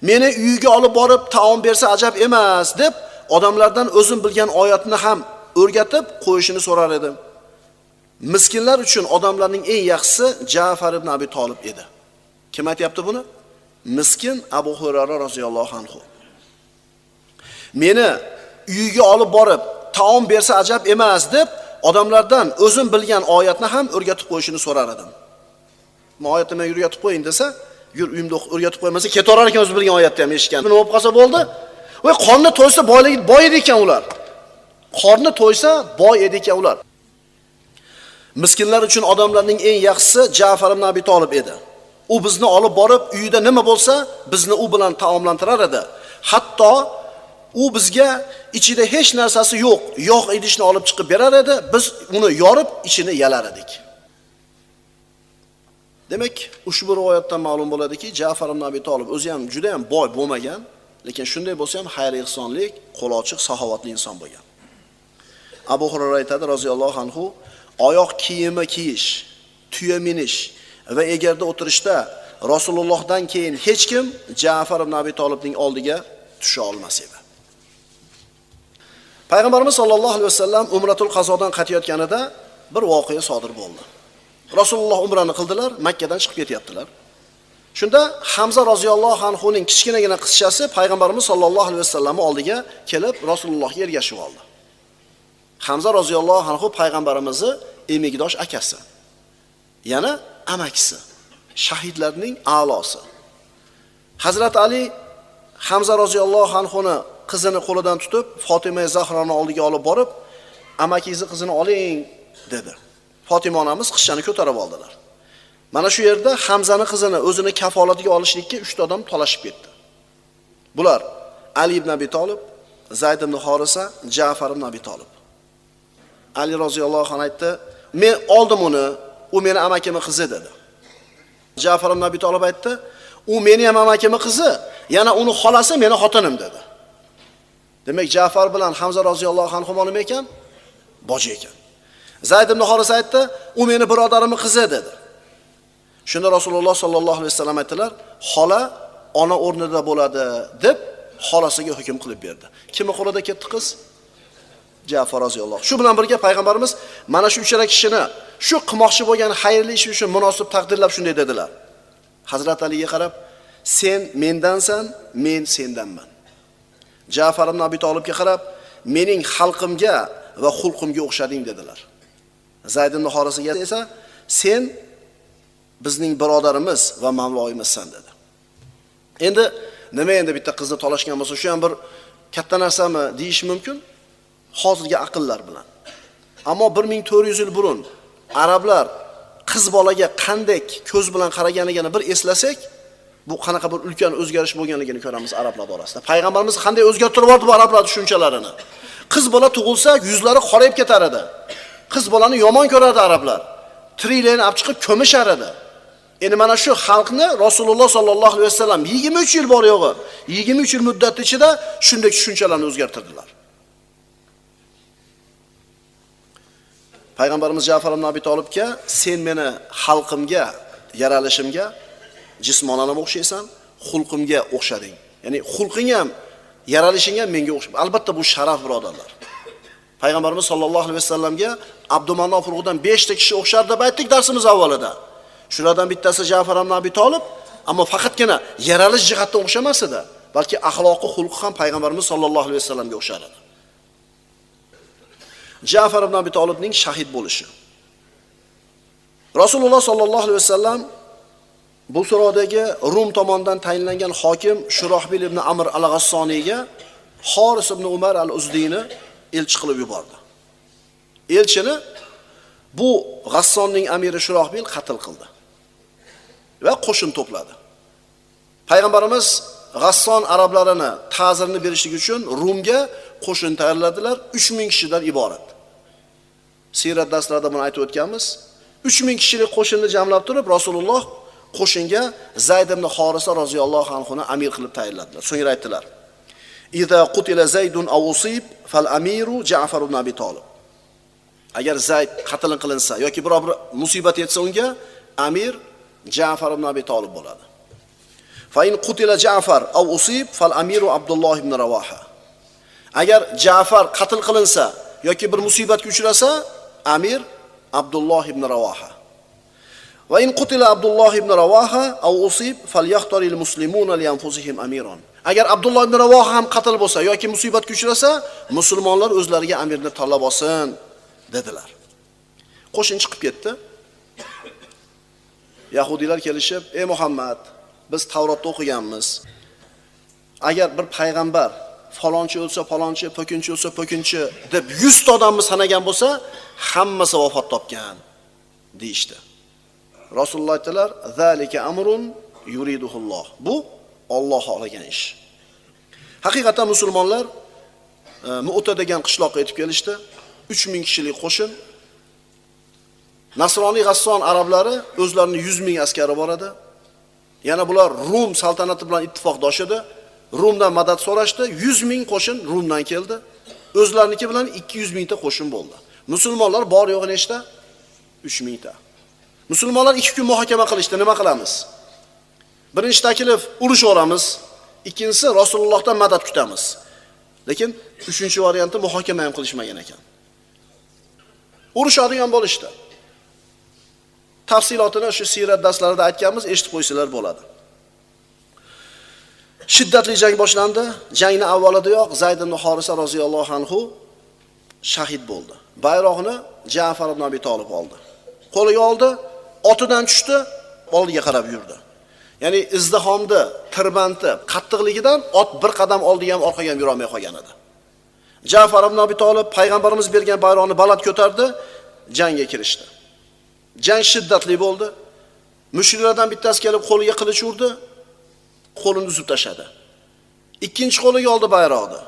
Meni uyiga olib borib taom bersa ajab emas deb odamlardan o'zim bilgan oyatni ham o'rgatib qo'yishini so'rar edim. Miskinlar uchun odamlarning eng yaxshisi Ja'far ibn Abi Talib edi. Kim aytayapti buni? Miskin Abu Hurayra roziyallohu anhu. Meni uyiga olib borib taom bersa ajab emas deb odamlardan o'zim bilgan oyatni ham o'rgatib qo'yishini so'rar edim. Bu oyatni men o'rgatib qo'ying desa, yur uyimda o'rgatib qo'ymasa ketaverar ekan, o'zi bilgan oyatni ham eshitgan. Nima bo'lib qolsa bo'ldi? Voy, qorni to'ysa boy edi ekan ular. Qorni to'ysa boy edi ekan ular. Miskinlar uchun odamlarning eng yaxshisi Ja'far ibn Abi Talib edi. U bizni olib borib uyida nima bo'lsa, bizni u bilan taomlantirar edi. Hatto u bizga ichida hech narsasi yo'q, yog' idishni olib chiqib berar edi, biz uni yorib ichini yalar edik. Demak, ushbu rivoyatdan ma'lum bo'ladiki, Ja'far ibn Abi Talib o'zi ham juda ham boy bo'lmagan, lekin shunday bo'lsa ham xayr ihsonlik, qo'l ochiq, saxovatli inson bo'lgan. Abu Hurayra aytadi roziyallohu anhu, oyoq kiyimi kiyish, tuya minish va egarda o'tirishda Rasulullohdan keyin hech kim Ja'far ibn Abi Talibning oldiga tusha olmas edi. Payg'ambarimiz sollallohu alayhi vasallam Umratul Qazodan qaytayotganida bir voqea sodir bo'ldi. Rasululloh umrani qildilar, Makka dan chiqib ketyaptilar. Shunda Hamza roziyallohu anhuning kichkinagina qizchasi Payg'ambarimiz sollallohu alayhi vasallamning oldiga kelib Rasulullohga ergashib oldi. Hamza roziyallohu anhu payg'ambarimizning emigdosh akasi. Yana amakisi, shahidlarning a'losi. Hazrat Ali Hamza roziyallohu anhuni qizini qo'lidan tutib, Fatima Zahroni oldiga olib borib, amakingizni qizini oling dedi. Fatima onamiz qizchani ko'tarib oldilar. Mana shu yerda Hamzani qizini o'zini kafolatiga olishlikka 3 ta odam talashib ketdi. Bular Ali ibn Abi Talib, Zayd ibn Horisa, Ja'far ibn Abi Talib. Ali roziyallohu anhu aytdi, "Men oldim uni, u meni amakimning qizi" dedi. Ja'far ibn Abi Talib aytdi, "U meni ham amakimning qizi, yana uni xolasi meni xotinim" dedi. Demak, Ja'far bilan Hamza roziyallohu anhu nima ekan? Boji ekan. Zayd ibn Horisa aytdi, "U meni birodarimning qizi" dedi. Shunda Rasululloh sollallohu alayhi vasallam aytdilar, "Xola ona o'rnida bo'ladi" deb xolasiga hukm qilib berdi. Kimning qo'lida ketdi qiz? Ja'far roziyallohu. Shu bilan birga payg'ambarimiz mana shu uchala kishini shu qilmoqchi bo'lgan xayrli ish uchun munosib taqdirlab shunday dedilar. Hazrat Aliga qarab, "Sen mendansan, men sendanman." Ja'far ibn Abi Talibga qarab, "Mening xalqimga va xulqimga o'xshading" dedilar. Zayd ibn Horisiga esa, "Sen bizning birodarimiz va mavloyimizsan" dedi. Endi nima endi bitta qizni talashgan bo'lsa, shu ham bir katta narsami deyish mumkin? Hozirgi aqllar bilan. Ammo 1400 yil burun arablar qiz bolaga qanday ko'z bilan qaraganligini bir eslasak, bu qanaqa bir ulkan o'zgarish bo'lganligini ko'ramiz arablar orasida. Payg'ambarimiz qanday o'zgartirib yubordi bu arablar tushunchalarini. Qiz bola tug'ilsa, yuzlari qorayib ketar edi. Qiz bolani yomon ko'rardi arablar. Tiriklarini olib chiqib ko'mishar edi. Endi mana shu xalqni Rasululloh sollallohu alayhi vasallam 23 yil bor yo'g'i, 23 yil muddat ichida shunday tushunchalarni o'zgartirdilar. Payg'ambarimiz Ja'far ibn Abi Talibga, "Sen meni xalqimga, yaralishimga, jismonan ham o'xshaysan, xulqimga o'xshading." Ya'ni xulqing ham, yaralishing ham menga o'xshaydi. Albatta bu sharaf, birodarlar. Payg'ambarimiz sollallohu alayhi vasallamga Abdumanof urug'idan 5 ta kishi o'xshar deb aytdik darsimiz avvalida. Shulardan bittasi Ja'far ibn Abi Talib, ammo faqatgina yaralish jihatdan o'xshamas edi, balki axloqi, xulqi ham payg'ambarimiz sollallohu alayhi vasallamga o'xshar edi. Ja'far ibn Abi Talibning shahid bo'lishi. Rasululloh sollallohu alayhi vasallam bu so'rovdagi Rum tomonidan tayinlangan hokim Shurohbil ibn Amr al-G'assoniyga Xoris ibn Umar al-Uzdiyni elchi qilib yubordi. Elchini bu G'assonning amiri Shurohbil qatl qildi va qo'shin to'pladi. Payg'ambarimiz G'asson arablarini ta'zirini berishlik uchun Rumga qo'shin tayyorladilar, 3000 kishidan iborat. Sirat darslarida buni aytib o'tganmiz. 3000 kishilik qo'shinni jamlab turib, Rasululloh qo'shinga Zayd ibn Horisa roziyallohu anhu ni amir qilib tayinladilar. So'ngra aytdilar: "Iza qutila Zaydun aw usib fal amiru Ja'far ibn Abi Talib." Agar Zayd qatl qilinsa yoki biror bir musibat yetsa unga amir Ja'far ibn Abi Talib bo'ladi. Fa in qutila Ja'far aw usib fal amiru Abdulloh ibn Rawaha. Agar Ja'far qatl qilinsa yoki bir musibatga uchrasa, amir Abdulloh ibn Rawaha. Va in qutila Abdulloh ibn Rawaha aw usib falyahtaril muslimuna li anfusihim amiran. Agar Abdulloh ibn Rawaha ham qatl bo'lsa yoki musibatga uchrasa, musulmonlar o'zlariga amirni tanlab olsin dedilar. Qo'shin chiqib ketdi. Yahudiylar kelishib, "Ey Muhammad, biz Tavrotda o'qiganmiz. Agar bir payg'ambar falonchi o'lsa, falonchi, po'kinchi o'lsa, po'kinchi deb 100 ta odamni sanagan bo'lsa, hammasi vafot topgan" deydi. Rasululloh aytdilar: "Zalika amrun yuriduhulloh." Bu Alloh xohlagan ish. Haqiqatan musulmonlar Mu'ta degan qishloqqa yetib kelishdi. 3000 kishilik qo'shin. Nasroniy G'asson arablari o'zlarining 100 ming askari bor edi. Yana bular Rum saltanati bilan ittifoqdosh edi. Rumdan madad so'rashdi. 100 ming qo'shin Rumdan keldi. O'zlariniki bilan 200 mingta qo'shin bo'ldi. Musulmonlar bor yo'g'i nechta? 3 mingta. Musulmonlar 2 kun muhokama qilishdi, nima qilamiz? Birinchi taklif urush olamiz, ikkinchisi Rasulullohdan madad kutamiz. Lekin uchinchi variantni muhokama ham qilishmagan ekan. Urushadigan bo'lishdi. Tafsilotini shu sirat darslarida aytganmiz, eshitib qo'ysalar bo'ladi. Shiddatli jang boshlandi. Jangning avvalidayoq Zayd ibn Horisa roziyallohu anhu shahid bo'ldi. Bayrog'ini Ja'far ibn Abi Talib oldi. Qo'liga oldi, otidan tushdi, oldiga qarab yurdi. Ya'ni izdihomda, tirbandda, qattiqligidan ot bir qadam oldiga ham orqaga ham yura olmay qolgan edi. Ja'far ibn Abi Talib payg'ambarimiz bergan bayroqni baland ko'tardi, jangga kirishdi. Jang shiddatli bo'ldi. Mushriklardan bittasi kelib qo'liga qilich urdi, qo'lini uzib tashladi. Ikkinchi qo'liga oldi bayroqni.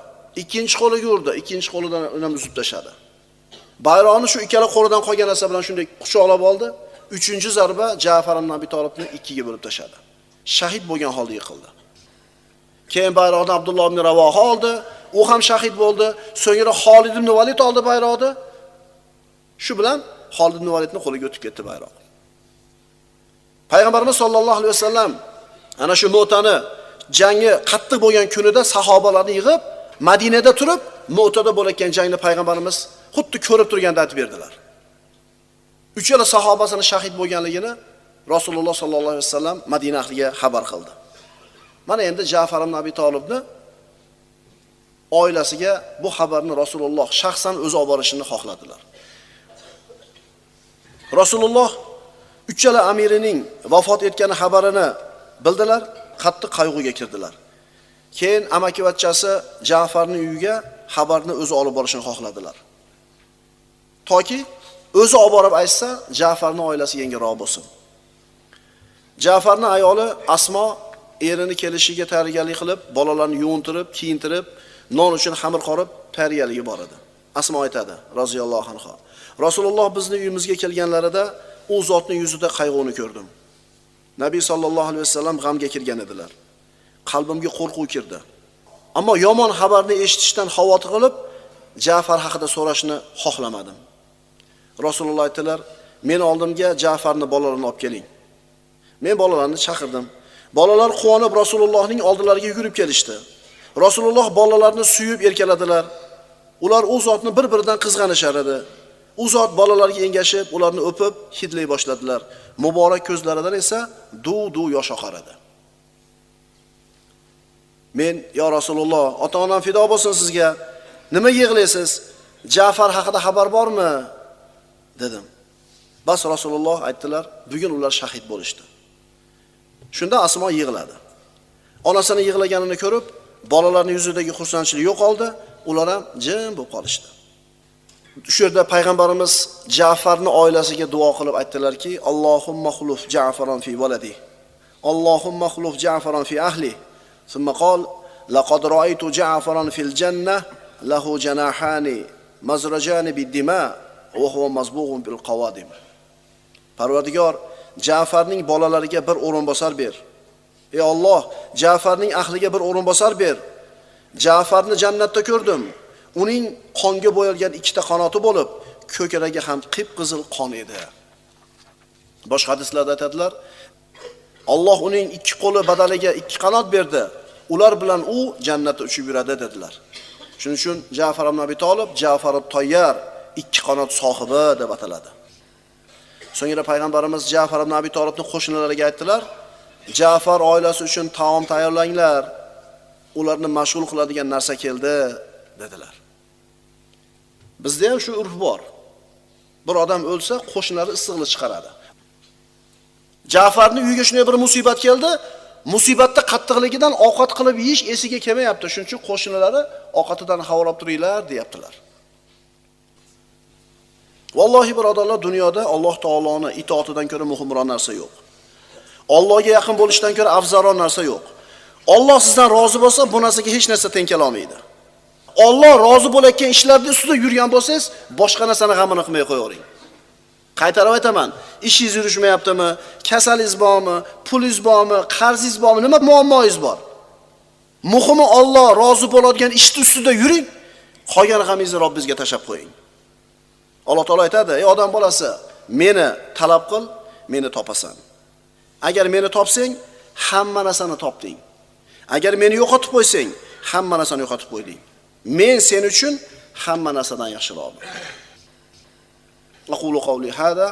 Ikkinchi qo'liga urdi, ikkinchi qo'lidan uni uzib tashladi. Bayroqni shu ikkala qo'lidan qolgan narsa bilan shunday quchoqlab oldi. Uchinchi zarba Ja'far ibn Abi Talibni ikkiga bo'lib tashladi. Shahid bo'lgan holda yiqildi. Keyin bayroqni Abdulloh ibn Rawaha oldi, u ham shahid bo'ldi. So'ngra Xolid ibn Valid oldi bayroqni. Shu bilan Xolid ibn Validning qo'liga o'tib ketdi bayroq. Payg'ambarimiz sollallohu alayhi vasallam ana shu Mu'tani jangi qattiq bo'lgan kunida sahobalarni yig'ib, Madinada turib, Mu'tada bo'layotgan jangni payg'ambarimiz xuddi ko'rib turganda aytib berdilar. Uchala sahobasini shahid bo'lganligini Rasululloh sollallohu alayhi vasallam Madina ahliga xabar qildi. Mana endi Ja'far ibn Abi Talibni oilasiga bu xabarni Rasululloh shaxsan o'zi olib borishini xohladilar. Rasululloh uchala amirining vafot etgani xabarini bildilar, qattiq qayg'uga kirdilar. Keyin amakivachchasi Ja'farning uyiga xabarni o'zi olib borishni xohladilar. Toki o'zi olib borib aytsa, Ja'farning oilasi yengiroq bo'lsin. Ja'farning ayoli Asmo erini kelishiga tayyorgarlik qilib, bolalarni yuvintirib, kiyintirib, non uchun xamir qorib tayyorgarligi bor edi. Asmo aytadi, roziyallohu anha. Rasululloh bizning uyimizga kelganlarida u zotning yuzida qayg'uni ko'rdim. Nabiy sallallohu alayhi vasallam g'amga kirgan edilar. Qalbimga qo'rquv kirdi. Ammo yomon xabarni eshitishdan xavotir qilib, Ja'far haqida so'rashni xohlamadim. Rasululloh aytdilar, "Men oldimga Ja'farning bolalarini olib keling." Men bolalarni chaqirdim. Bolalar quvonib Rasulullohning oldilariga yugurib kelishdi. Rasululloh bolalarni suyib erkaladilar. Ular u zotni bir-biridan qizg'anishar edi. U zot bolalarga engashib, ularni o'pib, hidlay boshladilar. Muborak ko'zlaridan esa duv-duv yosh oqar edi. Men, "Ya Rasululloh, ota-onam fido bo'lsin sizga. Nima yig'laysiz? Ja'far haqida xabar bormi?" dedim. Bas Rasululloh aytdilar, "Bugun ular shahid bo'lishdi." Shunda Asmo yig'ladi. Onasini yig'laganini ko'rib, bolalarning yuzidagi xursandchilik yo'qoldi, ular ham jim bo'lib qolishdi. Shu yerda payg'ambarimiz Ja'farning oilasiga duo qilib aytdilarki, "Allohumma xuluf Ja'faran fi waladi. Allohumma xuluf Ja'faran fi ahli." Thumma qol, "Laqad ra'aytu Ja'faran fil jannah lahu janahani mazrajani bid-dima wa huwa mazbughun bil qawadim." Parvardigor, Ja'farning bolalariga bir o'rinbosar ber. Ey Alloh, Ja'farning ahliga bir o'rinbosar ber. Ja'farni jannatda ko'rdim. Uning qonga bo'yalgan ikkita qanoti bo'lib, ko'kragi ham qip-qizil qon edi. Boshqa hadislarda aytadilar, Alloh uning ikki qo'li badaliga ikki qanot berdi. Ular bilan u jannatda uchib yuradi dedilar. Shuning uchun Ja'far ibn Abi Talib Ja'far at-Tayyar, ikki qanot sohibi deb ataladi. So'ngra payg'ambarimiz Ja'far ibn Abi Talibning qo'shnilariga aytdilar, Ja'far oilasi uchun taom tayyorlanglar. Ularni mashg'ul qiladigan narsa keldi dedilar. Bizda ham shu urf bor. Bir odam o'lsa, qo'shnilari issiqlik chiqaradi. Ja'farning uyiga shunday bir musibat keldi. Musibatda qattiqligidan ovqat qilib yeyish esiga kelmayapti. Shuning uchun qo'shnilari ovqatidan xavrab turinglar, deyaptilar. Vallohi birodarlar, dunyoda Alloh taoloning itoatidan ko'ra muhimroq narsa yo'q. Allohga yaqin bo'lishdan ko'ra afzalroq narsa yo'q. Alloh sizdan rozi bo'lsa, bu narsaga hech narsa teng kela olmaydi. Alloh rozi bo'layotgan ishlarda ustida yurgan bo'lsangiz, boshqa narsani g'amini qilmay qo'yavering. Qaytarib aytaman, ishingiz yurishmayaptimi, kasalingiz bormi, pulingiz bormi, qarzingiz bormi, nima muammoingiz bor? Muhimi Alloh rozi bo'ladigan ishning ustida yuring, qolgan g'amingizni Robbingizga tashab qo'ying. Alloh taolo aytadi, ey odam bolasi, meni talab qil, meni topasan. Agar meni topsang, hamma narsani topding. Agar meni yo'qotib qo'ysang, hamma narsani yo'qotib qo'yding. Men sen uchun hamma narsadan yaxshiroqman. Aqulu qawli hada